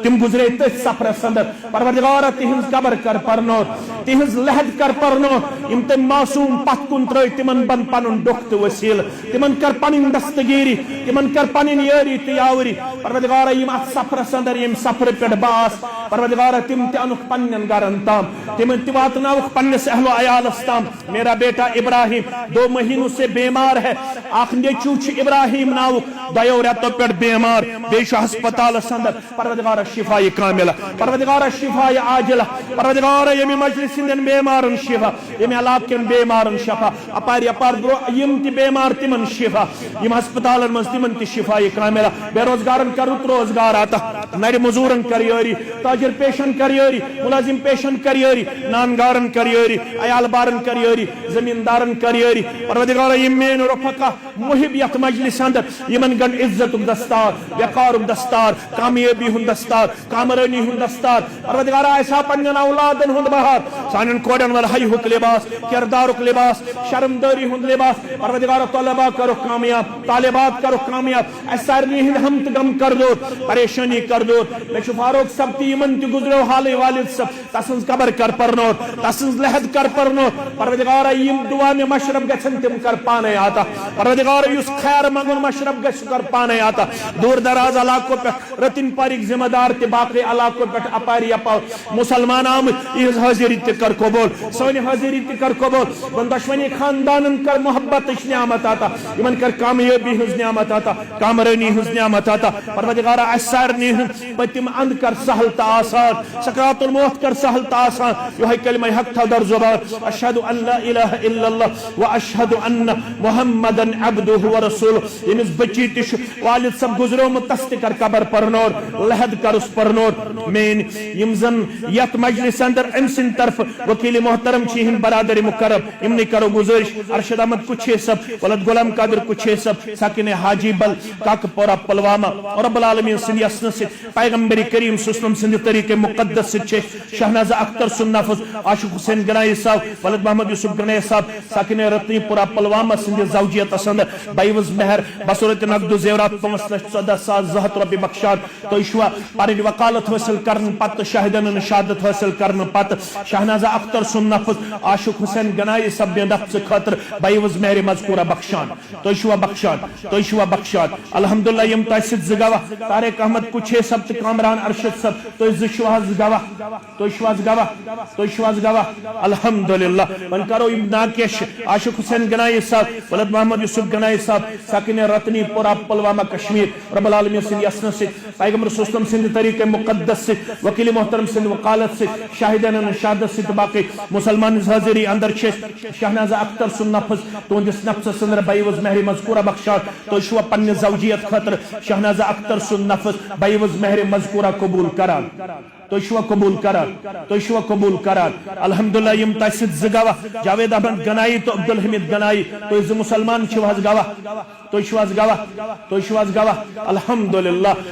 تم گزرے تھی سفرس اندر پروردگارہ تہذ قبر کر پرنور تہذ لحد کر پرنور یم تم معصوم پت کن تر تمن بن پن ڈک تو وسیل تمن کر پن دستگیری تمن کر پن یاری تو یاوری پروردگارہ یم ات سفرس اندر یم سفر پہ باس پروردگارہ تم تہ انک پنن گرن تام تم تہ واتناوک پنس اہل و عیالس تام میرا بیٹا ابراہیم 2 مہینوں سے بیمار ہے اخ نیچو ابراہیم ناوک دیو ریتو پہ بیمار بیش ہسپتال اندر پروردگارہ شفا کاملہ پروردگارہ شفا عاجلہ پروردگارہ یمی مجلس ہندین بیمارن شفا یمی علاقین بیمارن شفا اپاری اپار برو یم تی بیمار تمن شفا یم ہسپتالن مز تمن تی شفا کاملہ بے روزگارن کر رت روزگار آتا نر مزورن کر یاری تاجر پیشن کر یاری ملازم پیشن کر یاری نانگارن کر یاری عیال بارن کر یاری زمیندارن کر یاری پروردگارہ یم مین رفقہ محبیت مجلس اندر یمن گن عزت دستار وقار دستار کامیابی ہند دستار کامرانی ہند دستار پروردگارہ ایسا پنن اولادن ہند بہار سانن کوڑن ول حیہک لباس کردارک لباس شرمداری ہند لباس پروردگارہ طلبہ کرو کامیاب طالبات کرو کامیاب ایسارنی ہند ہم غم کر دو پریشانی کر دو میں فاروق صاحب تی یمن تی گزرو حال والد صاحب تسنز قبر کر پرنور تسنز لحد کر پرنور پروردگارہ یم دعا میں مشرب گژھن تم کر پانے آتا پروردگارہ یس خیر منگن مشرب گژھ کر پانے آتا دور دراز علاقوں پہ رتن پارک ذمہ دار تے باقی علاقوں پہ اپاری اپا مسلمان آمد یہ حاضری تے کر قبول سونی حاضری تے کر قبول بن دشمنی خاندانن کر محبت اش نعمت آتا یمن کر کامیابی ہز نعمت آتا کامرانی ہز نعمت آتا پروردگارہ اسارنی پتم اند کر سہل تا آسان سکرات الموت کر سہل تا آسان یہ کلمہ حق تھا در زبان اشہد ان لا الہ الا اللہ و اشہد ان محمدا عبدہ و رسولہ یمس بچی تش والد سب گزرو متست کر قبر پرنور لحد کر اس پرنور مین یمزن یت مجلس اندر امسن طرف وکیل محترم چیہن برادر مکرم امنی کرو گزارش ارشد احمد کچھے سب ولد غلام قادر کچھے سب ساکن حاجی بل کاک پورا پلوامہ اور رب العالمین سندی اسن سے پیغمبر کریم صلی اللہ علیہ وسلم سندی طریق مقدس سے شہنازہ اختر سن نافذ عاشق حسین گنائی صاحب ولد محمد یوسف گنائی صاحب ساکن رتنی پورا پلوامہ سندی زوجیت اسندر بائیوز مہر بصورت نقد و زیورات 5,14,000 زہت ربی بخشان تو اشوا پاری وقالت حاصل کرن پت شاہدن شہادت حاصل کرن پت شہنازہ اختر سن نفذ عاشق حسین گنائی سب بے نفس خاطر بائیوز مہر مذکورہ بخشان تو اشوا بخشان الحمدللہ یم تاسد زگاوہ طارق احمد کچھے سب تے کامران ارشد سب تو اشواز گواہ الحمدللہ من کرو یم ناکش عاشق حسین گنائی صاحب ولد محمد یوسف گنائی صاحب ساکن رتنی پورا پلوامہ کشمیر رب العالمین سندی اسن سے پیغمبر صلی اللہ علیہ وسلم سندی طریق مقدس سے وکیل محترم سندی وقالت سے شاہدین شہادت سے باقی مسلمان حاضری اندر چھ شہنازہ اختر سن نفذ تو جس نفس سندر بائیوز مہر مذکورہ بخشان تو شوا پن زوجیت خاطر شہنازہ اختر سن نفذ بائیوز مہر مذکورہ قبول کران تو شوا قبول کران الحمدللہ یم تاسد زگاوہ جاوید احمد گنائی تو عبدالحمید گنائی تو از مسلمان شواز گواہ تو شواز گواہ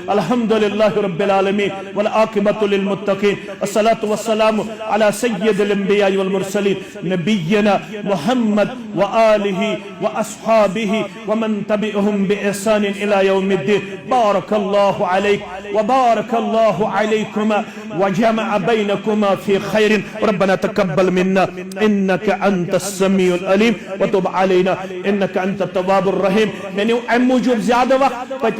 الحمدللہ رب العالمین والعاقبۃ للمتقین الصلاة والسلام علی سید الانبیاء والمرسلین نبینا محمد وآلہ واصحابہ ومن تبعهم بإحسان الى یوم الدین بارک اللہ علیک وبارک اللہ علیکما وجمع بينكما في خير ربنا تقبل منا إنك أنت السميع العليم وتب علينا إنك أنت التواب الرحيم من موجود زيادة وقت